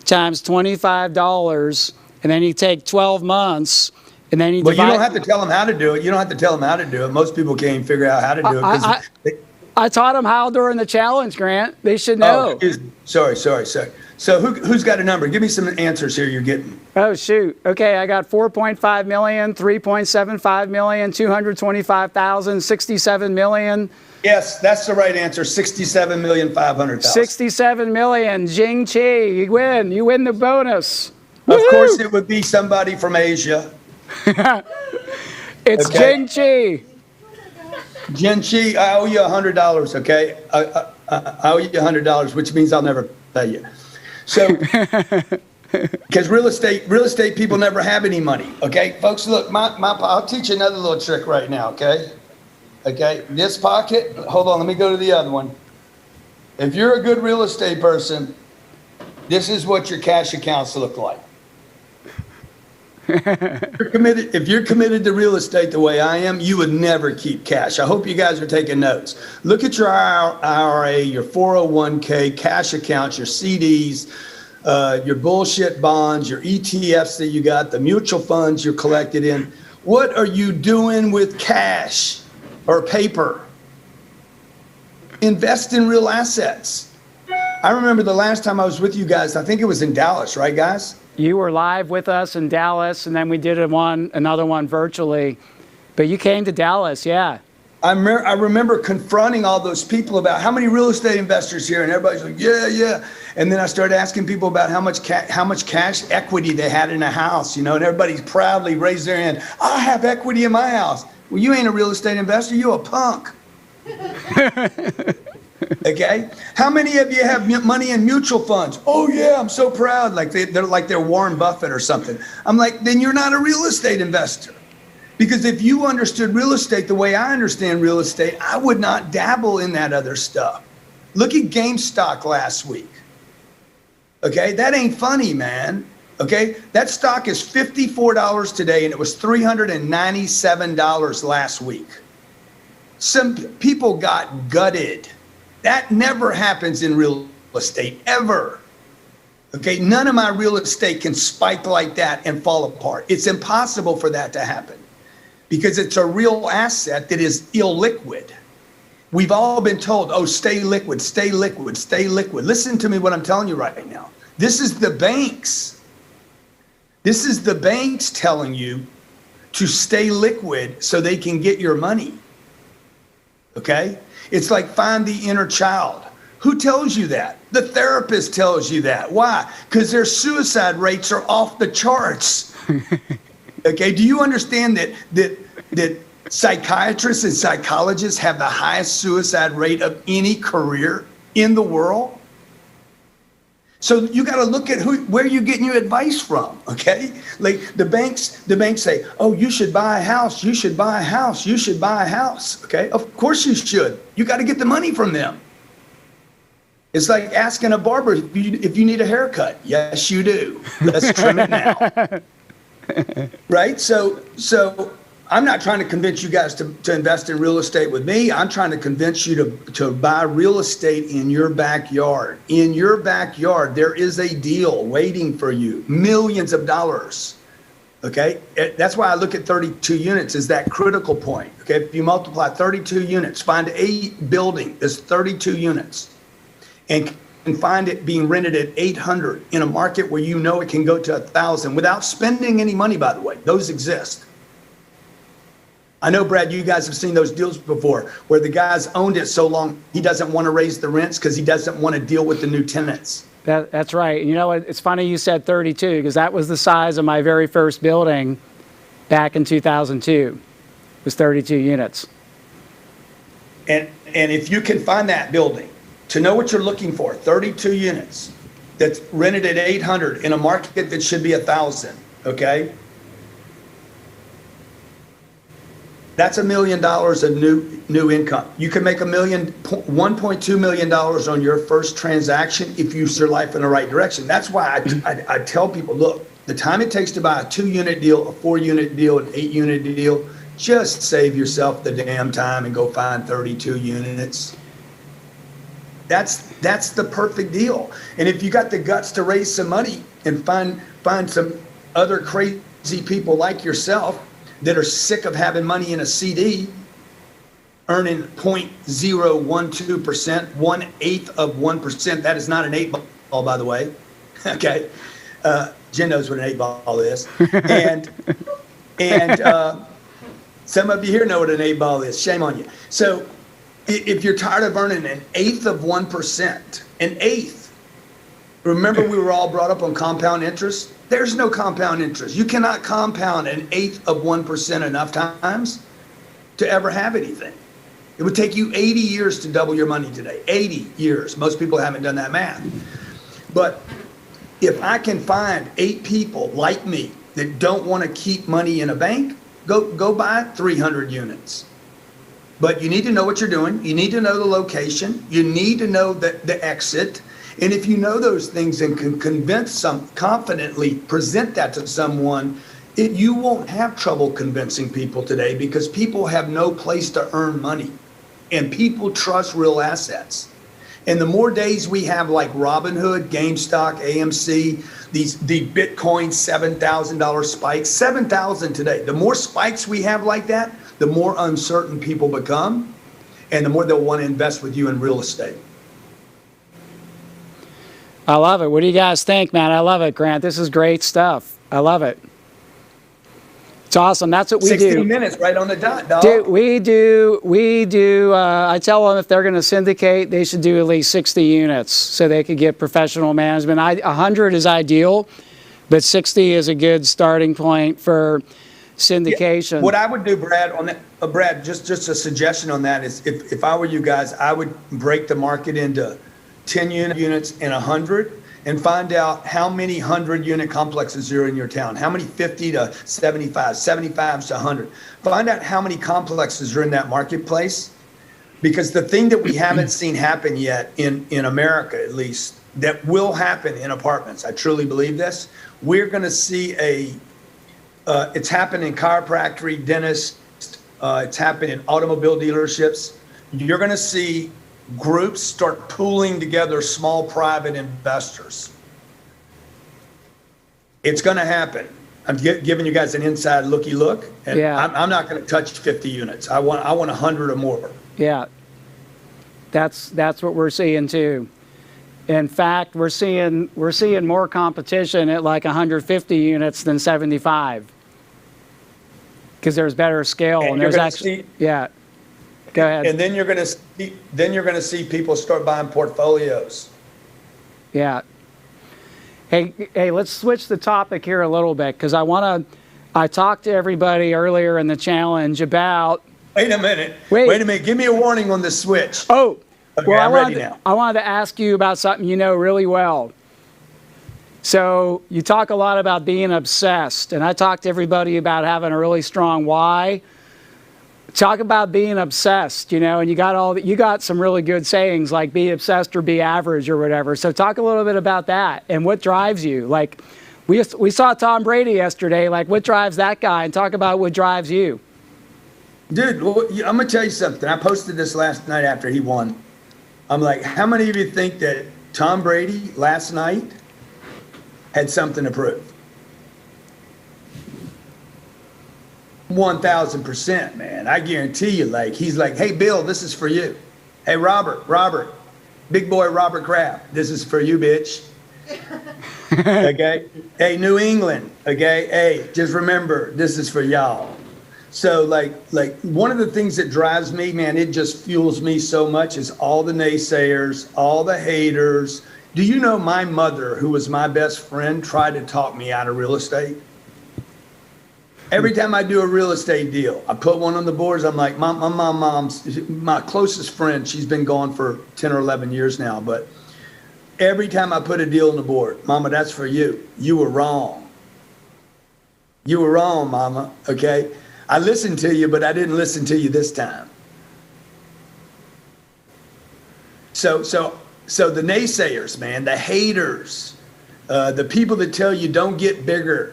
times $25, and then you take 12 months, and then you divide. But you don't have to tell them how to do it. You don't have to tell them how to do it. Most people can't even figure out how to do it. I taught them how during the challenge, Grant. They should know. Oh, sorry. So who's got a number? Give me some answers here you're getting. Oh, shoot. Okay, I got 4.5 million, 3.75 million, 225,000, 67 million. Yes, that's the right answer. 67,500,000. 67 million. Jing Chi. You win. You win the bonus. Of course, it would be somebody from Asia. It's okay. Jing Chi. Jing Chi, I owe you $100, okay? I owe you $100, which means I'll never pay you. So, because real estate people never have any money, okay? Folks, look, I'll teach you another little trick right now, okay? Okay, this pocket, hold on, let me go to the other one. If you're a good real estate person, this is what your cash accounts look like. If you're committed to real estate the way I am, you would never keep cash. I hope you guys are taking notes. Look at your IRA, your 401k, cash accounts, your CDs, your bullshit bonds, your ETFs that you got, the mutual funds you're collected in. What are you doing with cash or paper? Invest in real assets. I remember the last time I was with you guys, I think it was in Dallas, right, guys? You were live with us in Dallas, and then we did another one virtually. But you came to Dallas, yeah. I remember confronting all those people about how many real estate investors here, and everybody's like, yeah, yeah. And then I started asking people about how much cash equity they had in a house, and everybody proudly raised their hand. I have equity in my house. Well, you ain't a real estate investor, you a punk. Okay, how many of you have money in mutual funds? Oh yeah, I'm so proud. Like they're Warren Buffett or something. I'm like, then you're not a real estate investor. Because if you understood real estate the way I understand real estate, I would not dabble in that other stuff. Look at GameStop last week. Okay, that ain't funny, man. Okay, that stock is $54 today, and it was $397 last week. Some people got gutted. That never happens in real estate, ever. Okay, none of my real estate can spike like that and fall apart. It's impossible for that to happen because it's a real asset that is illiquid. We've all been told, oh, stay liquid, stay liquid, stay liquid. Listen to me what I'm telling you right now. This is the banks. This is the banks telling you to stay liquid so they can get your money. Okay? It's like find the inner child. Who tells you that? The therapist tells you that. Why? Because their suicide rates are off the charts. Okay, do you understand that psychiatrists and psychologists have the highest suicide rate of any career in the world? So you got to look at where you're getting your advice from, okay? Like the banks say, oh, you should buy a house, you should buy a house, you should buy a house, okay? Of course you should. You got to get the money from them. It's like asking a barber if you need a haircut. Yes, you do. Let's trim it now. Right? So I'm not trying to convince you guys to invest in real estate with me. I'm trying to convince you to buy real estate in your backyard. In your backyard, there is a deal waiting for you, millions of dollars. Okay? That's why I look at 32 units as that critical point. Okay? If you multiply 32 units, find a building that's 32 units and find it being rented at 800 in a market where you know it can go to 1,000 without spending any money, by the way. Those exist. I know, Brad, you guys have seen those deals before where the guy's owned it so long he doesn't want to raise the rents because he doesn't want to deal with the new tenants. That's right. You know, it's funny you said 32 because that was the size of my very first building back in 2002. It was 32 units. And if you can find that building, to know what you're looking for, 32 units that's rented at 800 in a market that should be 1,000, okay? That's $1 million of new income. You can make $1.2 million on your first transaction if you steer life in the right direction. That's why I tell people, look, the time it takes to buy a 2-unit deal, a 4-unit deal, an 8-unit deal, just save yourself the damn time and go find 32 units. That's the perfect deal. And if you got the guts to raise some money and find some other crazy people like yourself that are sick of having money in a CD, earning 0.012%, 1/8 of 1%. That is not an 8 ball, by the way. Okay, Jen knows what an 8 ball is, and some of you here know what an 8 ball is. Shame on you. So if you're tired of earning 1/8 of 1%, 1/8. Remember, we were all brought up on compound interest. There's no compound interest. You cannot compound 1/8 of 1% enough times to ever have anything. It would take you 80 years to double your money today. 80 years. Most people haven't done that math. But if I can find 8 people like me that don't want to keep money in a bank, go buy 300 units. but you need to know what you're doing. You need to know the location. You need to know the exit. And if you know those things and can confidently present that to someone, you won't have trouble convincing people today, because people have no place to earn money and people trust real assets. And the more days we have like Robinhood, GameStop, AMC, the Bitcoin $7,000 spikes, 7,000 today. The more spikes we have like that, the more uncertain people become, and the more they'll want to invest with you in real estate. I love it. What do you guys think, man? I love it, Grant. This is great stuff. I love it. It's awesome. That's what we 16 do. 16 minutes right on the dot, dog. Dude, we do. I tell them if they're going to syndicate, they should do at least 60 units so they could get professional management. 100 is ideal, but 60 is a good starting point for syndication. Yeah. What I would do, Brad, on that, Brad, just a suggestion on that is, if I were you guys, I would break the market into 10 units and 100, and find out how many 100-unit complexes are in your town. How many 50 to 75, 75s to 100. Find out how many complexes are in that marketplace, because the thing that we haven't seen happen yet in America, at least, that will happen in apartments, I truly believe this, we're gonna see it's happened in chiropractic, dentists, it's happened in automobile dealerships. You're gonna see groups start pooling together small private investors. It's going to happen. I'm giving you guys an inside looky look, and yeah. I'm not going to touch 50 units. I want 100 or more. Yeah, that's what we're seeing too. In fact, we're seeing more competition at like 150 units than 75, because there's better scale, and there's actually yeah. Go ahead. And then you're going to see people start buying portfolios. Yeah. Hey, let's switch the topic here a little bit, because I talked to everybody earlier in the challenge about. Wait a minute. Wait a minute. Give me a warning on the switch. Oh, okay, well, I'm ready now. I wanted to ask you about something you know really well. So you talk a lot about being obsessed, and I talked to everybody about having a really strong why. Talk about being obsessed, and you got some really good sayings like be obsessed or be average or whatever. So talk a little bit about that and what drives you. Like we saw Tom Brady yesterday, like what drives that guy, and talk about what drives you. Dude, well, I'm going to tell you something. I posted this last night after he won. I'm like, how many of you think that Tom Brady last night had something to prove? 1,000%, man. I guarantee you, like, he's like, hey, Bill, this is for you. Hey, Robert, big boy Robert Kraft, this is for you, bitch. Okay? Hey, New England, okay? Hey, just remember, this is for y'all. So, like one of the things that drives me, man, it just fuels me so much, is all the naysayers, all the haters. Do you know my mother, who was my best friend, tried to talk me out of real estate? Every time I do a real estate deal, I put one on the boards. I'm like, my mom's my closest friend. She's been gone for 10 or 11 years now. But every time I put a deal on the board, Mama, that's for you. You were wrong. You were wrong, Mama. Okay? I listened to you, but I didn't listen to you this time. So the naysayers, man, the haters, the people that tell you don't get bigger,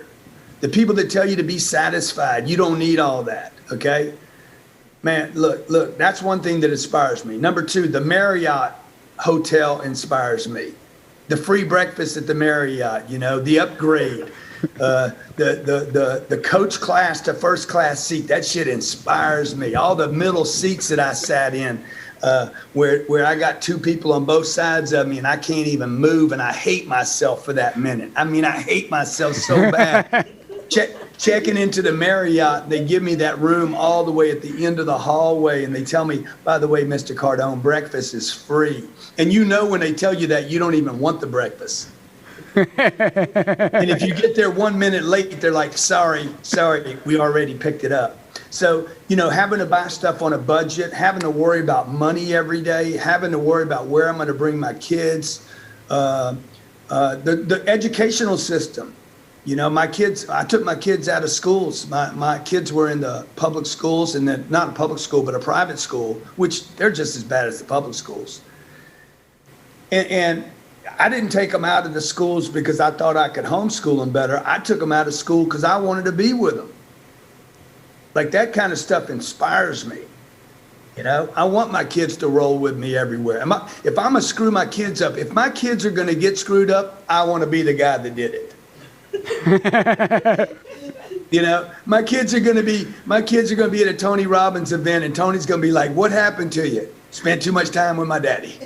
the people that tell you to be satisfied, you don't need all that, okay? Man, look, that's one thing that inspires me. Number two, the Marriott Hotel inspires me. The free breakfast at the Marriott, the upgrade, the coach class to first class seat, that shit inspires me. All the middle seats that I sat in, where I got two people on both sides of me and I can't even move, and I hate myself for that minute. I mean, I hate myself so bad. Checking into the Marriott, they give me that room all the way at the end of the hallway, and they tell me, by the way, Mr. Cardone, breakfast is free. And when they tell you that, you don't even want the breakfast. And if you get there 1 minute late, they're like, sorry, we already picked it up. So, having to buy stuff on a budget, having to worry about money every day, having to worry about where I'm going to bring my kids, the educational system. You know, I took my kids out of schools. My kids were in the public schools, and then not a public school, but a private school, which they're just as bad as the public schools. And I didn't take them out of the schools because I thought I could homeschool them better. I took them out of school because I wanted to be with them. Like, that kind of stuff inspires me. You know, I want my kids to roll with me everywhere. If I'm going to screw my kids up, if my kids are going to get screwed up, I want to be the guy that did it. You know, my kids are going to be at a Tony Robbins event, and Tony's going to be like, "What happened to you? Spent too much time with my daddy."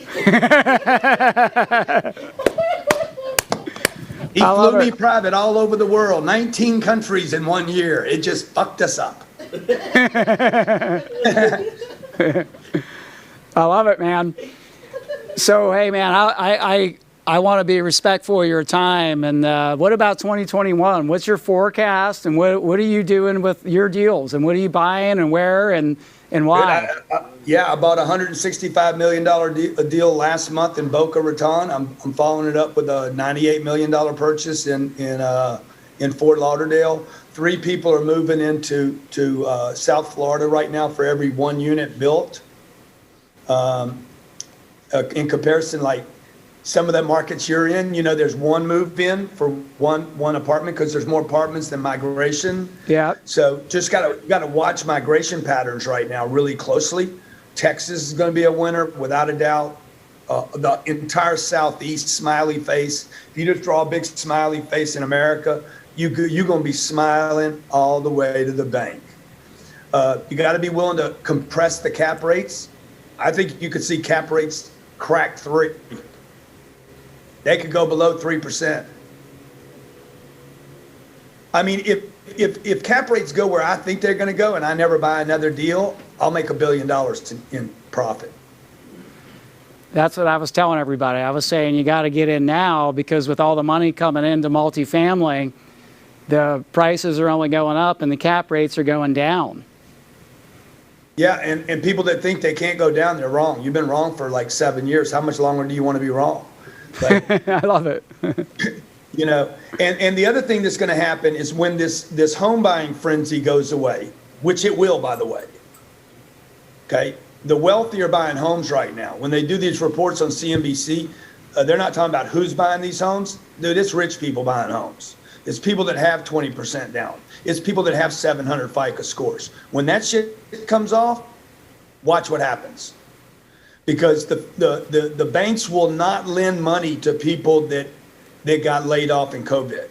He flew me private all over the world, 19 countries in 1 year. It just fucked us up. I love it, man. So, hey, man, I want to be respectful of your time. And what about 2021? What's your forecast? And what are you doing with your deals? And what are you buying and where and why? I bought a $165 million deal last month in Boca Raton. I'm following it up with a $98 million purchase in Fort Lauderdale. 3 people are moving into South Florida right now for every 1 unit built. In comparison, like some of the markets you're in, you know, there's 1 move in for one apartment because there's more apartments than migration. Yeah. So just gotta watch migration patterns right now really closely. Texas is going to be a winner without a doubt. The entire Southeast, smiley face. If you just draw a big smiley face in America, you're going to be smiling all the way to the bank. You got to be willing to compress the cap rates. I think you could see cap rates crack 3. They could go below 3%. I mean, if cap rates go where I think they're going to go and I never buy another deal, I'll make $1 billion in profit. That's what I was telling everybody. I was saying you got to get in now because with all the money coming into multifamily, the prices are only going up and the cap rates are going down. Yeah, and people that think they can't go down, they're wrong. You've been wrong for like 7 years. How much longer do you want to be wrong? Like, I love it. You know, and the other thing that's going to happen is when this home buying frenzy goes away, which it will, by the way. Okay, the wealthy are buying homes right now. When they do these reports on CNBC, they're not talking about who's buying these homes. Dude, it's rich people buying homes. It's people that have 20% down. It's people that have 700 FICO scores. When that shit comes off, watch what happens. Because the banks will not lend money to people that got laid off in COVID.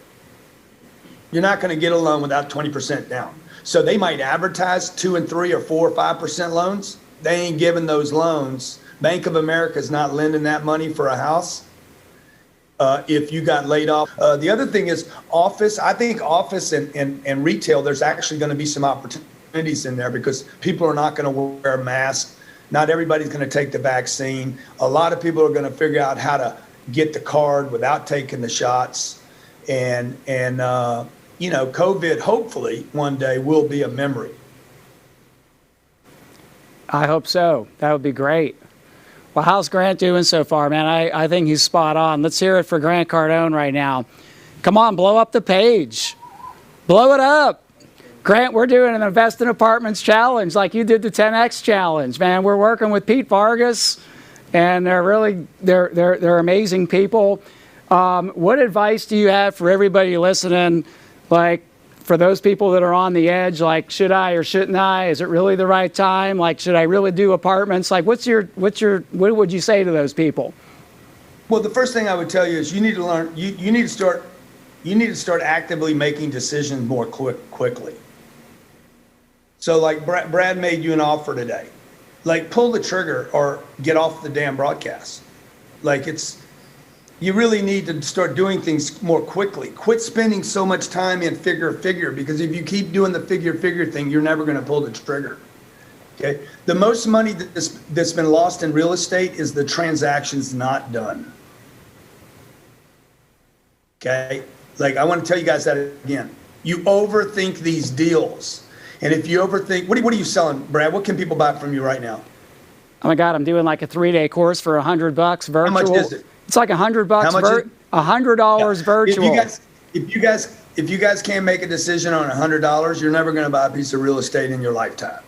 You're not going to get a loan without 20% down. So they might advertise 2 and 3 or 4 or 5% loans. They ain't giving those loans. Bank of America is not lending that money for a house. If you got laid off. The other thing is office. I think office and retail, there's actually going to be some opportunities in there because people are not going to wear masks. Not everybody's going to take the vaccine. A lot of people are going to figure out how to get the card without taking the shots. And you know, COVID hopefully one day will be a memory. I hope so. That would be great. Well, how's Grant doing so far, man? I think he's spot on. Let's hear it for Grant Cardone right now. Come on, blow up the page. Blow it up. Grant, we're doing an Invest in Apartments challenge like you did the 10X challenge, man. We're working with Pete Vargas, and they're amazing people. What advice do you have for everybody listening? Like, for those people that are on the edge, like, should I or shouldn't I? Is it really the right time? Like, should I really do apartments? Like, what would you say to those people? Well, the first thing I would tell you is you need to learn. You need to start actively making decisions more quickly. So, like Brad made you an offer today. Like, pull the trigger or get off the damn broadcast. Like, you really need to start doing things more quickly. Quit spending so much time in figure, because if you keep doing the figure thing, you're never going to pull the trigger. Okay. The most money that's been lost in real estate is the transactions not done. Okay. Like, I want to tell you guys that again. You overthink these deals. And if you overthink, what are you selling, Brad? What can people buy from you right now? Oh my God, I'm doing like a 3-day course for $100 virtual. How much is it? It's like $100 $100 virtual. if you guys can't make a decision on $100, you're never going to buy a piece of real estate in your lifetime.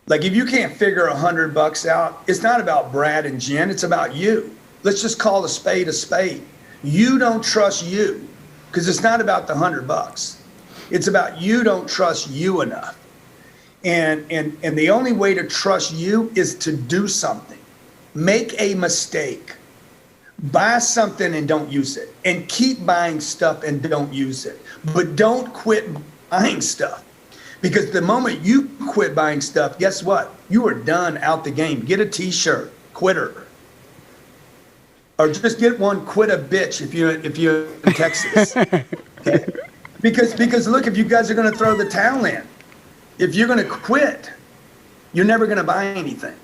Like if you can't figure $100 out, it's not about Brad and Jen, it's about you. Let's just call a spade a spade. You don't trust you because it's not about the $100. It's about you don't trust you enough. And the only way to trust you is to do something. Make a mistake. Buy something and don't use it. And keep buying stuff and don't use it. But don't quit buying stuff. Because the moment you quit buying stuff, guess what? You are done out the game. Get a t-shirt, quitter. Or just get one, quit a bitch if you're in Texas. Okay? Because look, if you guys are going to throw the towel in, if you're going to quit, you're never going to buy anything.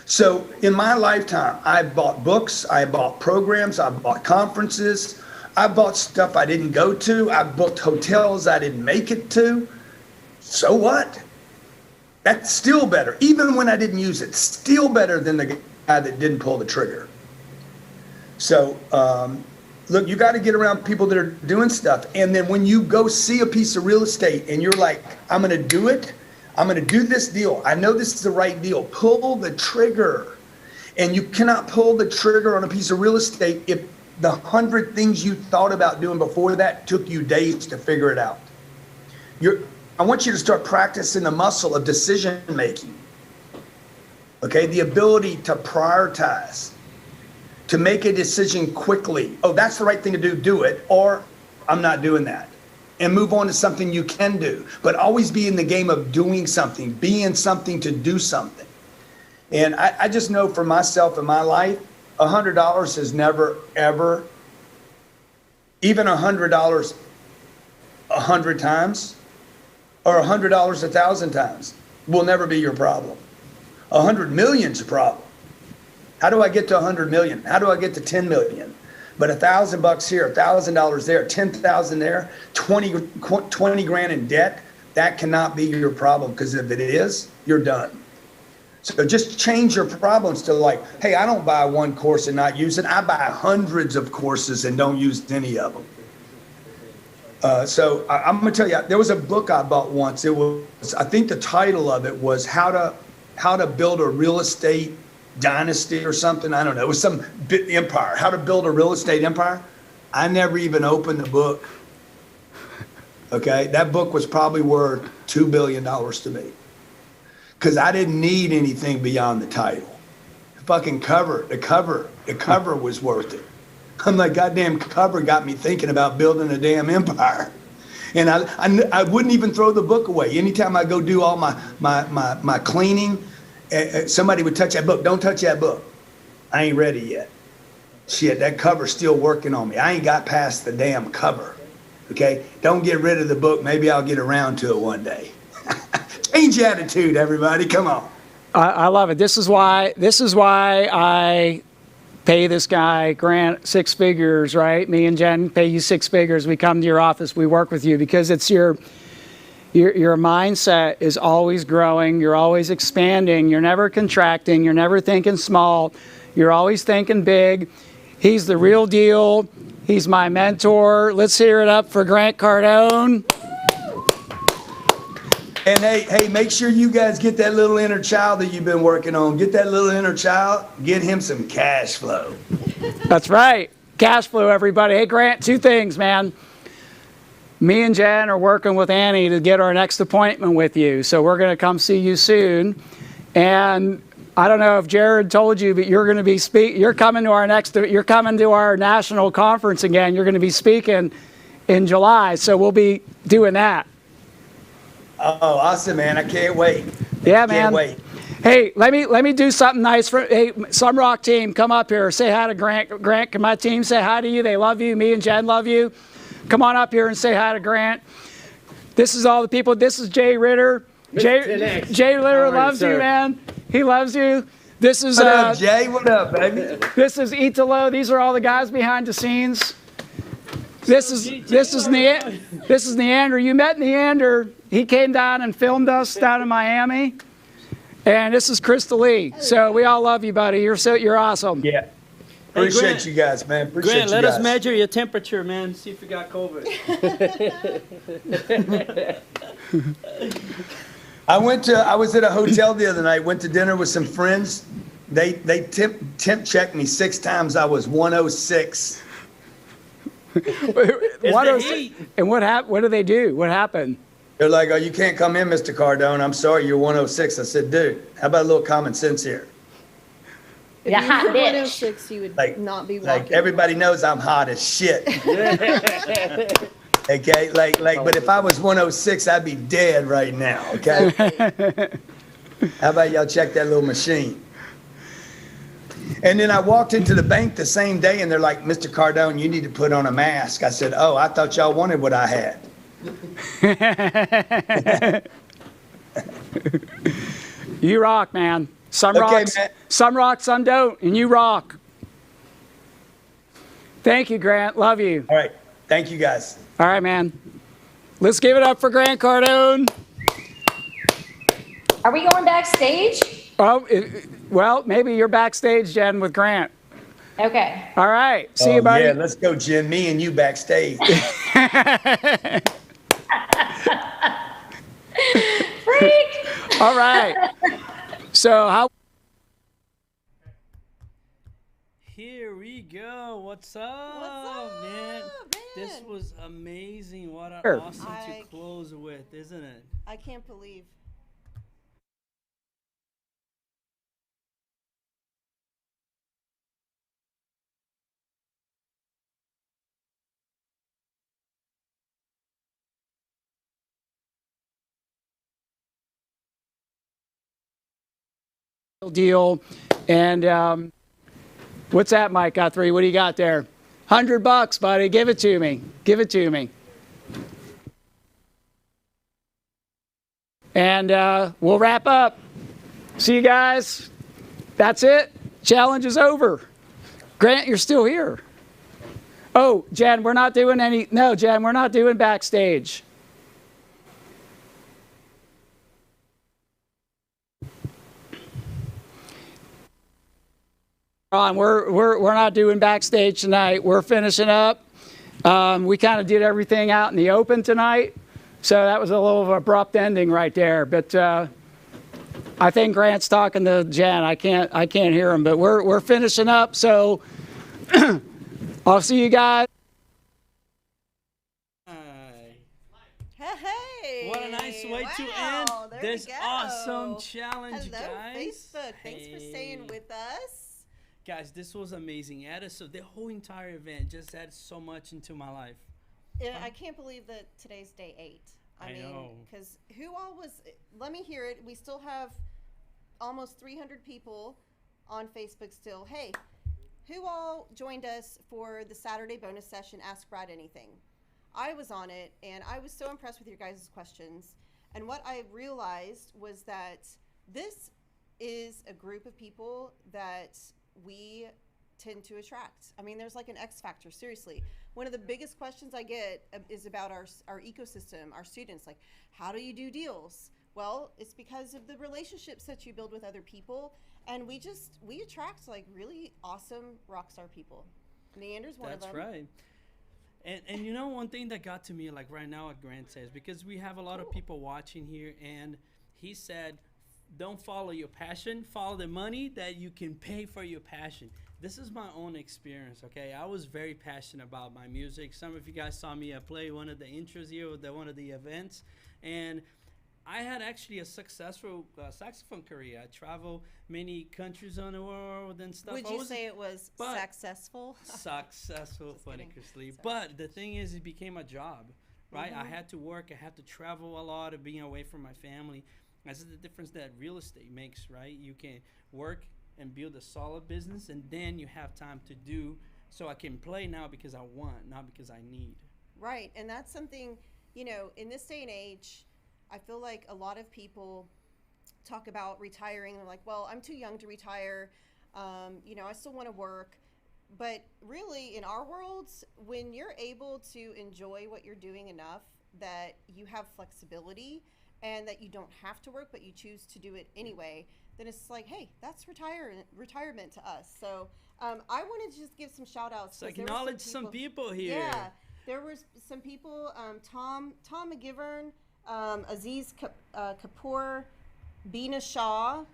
So in my lifetime, I bought books, I bought programs, I bought conferences, I bought stuff I didn't go to, I booked hotels I didn't make it to. So what? That's still better. Even when I didn't use it, still better than the guy that didn't pull the trigger. So, look, you got to get around people that are doing stuff. And then when you go see a piece of real estate and you're like, I'm going to do it. I'm going to do this deal. I know this is the right deal. Pull the trigger. And you cannot pull the trigger on a piece of real estate if the 100 things you thought about doing before that took you days to figure it out. I want you to start practicing the muscle of decision making. Okay, the ability to prioritize, to make a decision quickly. Oh, that's the right thing to do, do it, or I'm not doing that. And move on to something you can do. But always be in the game of doing something, being something to do something. And I just know for myself in my life, $100 has never, ever, even $100 100 times, or $100 1,000 times will never be your problem. 100 million's a problem. How do I get to 100 million? How do I get to 10 million? But $1,000 here, $1,000 there, 10,000 there, 20 grand in debt, that cannot be your problem, because if it is, you're done. So just change your problems to like, hey, I don't buy one course and not use it. I buy hundreds of courses and don't use any of them. So I'm going to tell you, there was a book I bought once. It was, I think the title of it was How to Build a Real Estate Dynasty or something. I don't know. It was some big empire. How to Build a Real Estate Empire. I never even opened the book. Okay, that book was probably worth $2 billion to me, because I didn't need anything beyond the title. The cover was worth it. I'm like, goddamn cover got me thinking about building a damn empire. And I wouldn't even throw the book away. Anytime I go do all my cleaning, somebody would touch that book. Don't touch that book. I ain't ready yet. Shit, that cover's still working on me. I ain't got past the damn cover. Okay? Don't get rid of the book. Maybe I'll get around to it one day. Change your attitude, everybody. Come on. I love it. This is why I pay this guy, Grant, 6 figures, right? Me and Jen pay you 6 figures. We come to your office, we work with you, because it's your mindset is always growing. You're always expanding. You're never contracting. You're never thinking small. You're always thinking big. He's the real deal. He's my mentor. Let's hear it up for Grant Cardone. And hey, make sure you guys get that little inner child that you've been working on. Get that little inner child. Get him some cash flow. That's right. Cash flow, everybody. Hey, Grant, 2 things, man. Me and Jen are working with Annie to get our next appointment with you. So we're going to come see you soon. And I don't know if Jared told you, but you're going to be you're coming to our national conference again. You're going to be speaking in July. So we'll be doing that. Oh, awesome, man. I can't wait. Yeah, man. Can't wait. Hey, let me do something nice for, hey, Sunrock team, come up here. Say hi to Grant. Grant, can my team say hi to you? They love you. Me and Jen love you. Come on up here and say hi to Grant. This is all the people. This is Jay Ritter. Jay Ritter loves you, man. He loves you. This is what up, Jay? What up, baby? This is Italo. These are all the guys behind the scenes. This is Neander. You met Neander. He came down and filmed us down in Miami. And this is Crystal Lee. So we all love you, buddy. You're awesome. Yeah. Appreciate Grant. you guys, man. Appreciate Grant, you let guys. us measure your temperature, man. See if you got COVID. I was at a hotel the other night, went to dinner with some friends. They temp checked me 6 times. I was 106. And what happened? What did they do? What happened? They're like, "Oh, you can't come in, Mr. Cardone. I'm sorry, you're 106." I said, "Dude, how about a little common sense here?" If Yeah, you hot were bitch. 106, you would Like, not be walking. like everybody knows I'm hot as shit. Okay, but if I was 106, I'd be dead right now. Okay. How about y'all check that little machine? And then I walked into the bank the same day, and they're like, "Mr. Cardone, you need to put on a mask." I said, "Oh, I thought y'all wanted what I had." You rock, man. Some Okay, rocks, man. some rock, some don't, and you rock. Thank you, Grant. Love you. All right. Thank you, guys. All right, man. Let's give it up for Grant Cardone. Are we going backstage? Oh, well, maybe you're backstage, Jen, with Grant. Okay. All right. See you, buddy. Yeah, let's go, Jim. Me and you backstage. Freak! All right. So how? Here we go. What's up, man? This was amazing. What an Sure. awesome to close with, isn't it? I can't believe. Deal. And what's that, Mike Guthrie? What do you got there? $100, buddy. Give it to me. Give it to me. And we'll wrap up. See you guys. That's it. Challenge is over. Grant, you're still here. Oh, Jen, we're not doing any. No, Jen, we're not doing backstage. We're not doing backstage tonight. We're finishing up. We kind of did everything out in the open tonight, so that was a little of an abrupt ending right there. But I think Grant's talking to Jen. I can't hear him, but we're finishing up. So I'll see you guys. Hey! What a nice way to Wow, end there this we go. awesome challenge, Hello, guys. Facebook. Thanks for staying with us. Guys, this was amazing. So the whole entire event just added so much into my life. Yeah, I can't believe that today's day 8. I mean, know. because who all was? Let me hear it. We still have almost 300 people on Facebook still. Hey, who all joined us for the Saturday bonus session? Ask Brad Anything. I was on it, and I was so impressed with your guys' questions. And what I realized was that this is a group of people that we tend to attract. I mean, there's like an X factor, seriously. One of the biggest questions I get is about our ecosystem, our students. Like, how do you do deals? Well, it's because of the relationships that you build with other people. And we attract like really awesome rock star people. Neander's one of them. That's right. And you know, one thing that got to me, like right now what Grant says, because we have a lot of people watching here, and he said, don't follow your passion, follow the money that you can pay for your passion. This is my own experience, okay? I was very passionate about my music. Some of you guys saw me play one of the intros here with one of the events, and I had actually a successful saxophone career. I traveled many countries on the world and stuff. Would you say it was successful? Successful, funny, Chrisley. But the thing is, it became a job, right? I had to work. I had to travel a lot of being away from my family. That's the difference that real estate makes, right? You can work and build a solid business, and then you have time to do. So I can play now because I want, not because I need. Right, and that's something, you know, in this day and age, I feel like a lot of people talk about retiring. They're like, well, I'm too young to retire. You know, I still want to work. But really, in our worlds, when you're able to enjoy what you're doing enough that you have flexibility and that you don't have to work, but you choose to do it anyway, then it's like, hey, that's retirement to us. So I wanted to just give some shout outs. So acknowledge some people here. Yeah, there was some people, Tom McGivern, Aziz Kapoor, Bina Shah,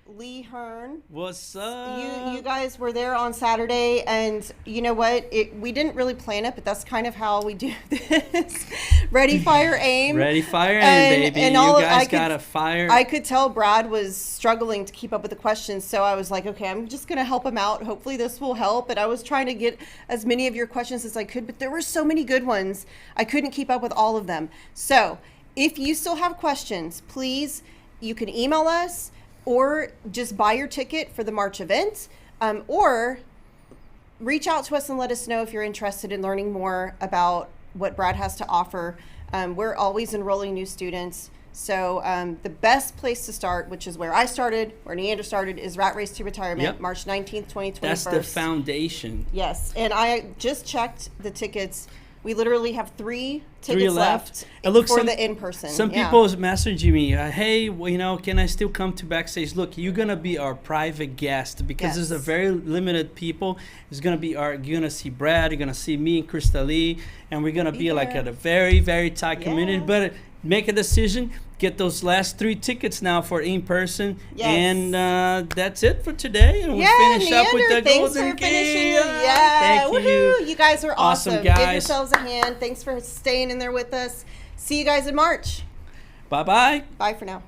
Lee Hearn. What's up? You guys were there on Saturday, and you know what? We didn't really plan it, but that's kind of how we do this. Ready, fire, aim. Ready, fire, aim, baby. And you guys got a fire. I could tell Brad was struggling to keep up with the questions, so I was like, okay, I'm just going to help him out. Hopefully this will help. And I was trying to get as many of your questions as I could, but there were so many good ones. I couldn't keep up with all of them. So if you still have questions, please, you can email us, or just buy your ticket for the March event, or reach out to us and let us know if you're interested in learning more about what Brad has to offer. We're always enrolling new students. So the best place to start, which is where I started, where Neander started, is Rat Race to Retirement, Yep. March 19th, 2021. That's the foundation. Yes, and I just checked the tickets. We literally have three tickets left It looks for the in-person. Some people is messaging me, hey, can I still come to backstage? Look, you're gonna be our private guest because there's a very limited people. It's gonna be you're gonna see Brad, you're gonna see me and Krista Lee, and we're gonna be like at a very, very tight community. But make a decision. Get those last 3 tickets now for in person, and that's it for today. And we'll finish up with the thanks Golden for finishing Key. Thank you. You guys are awesome. Guys. Give yourselves a hand. Thanks for staying in there with us. See you guys in March. Bye bye. Bye for now.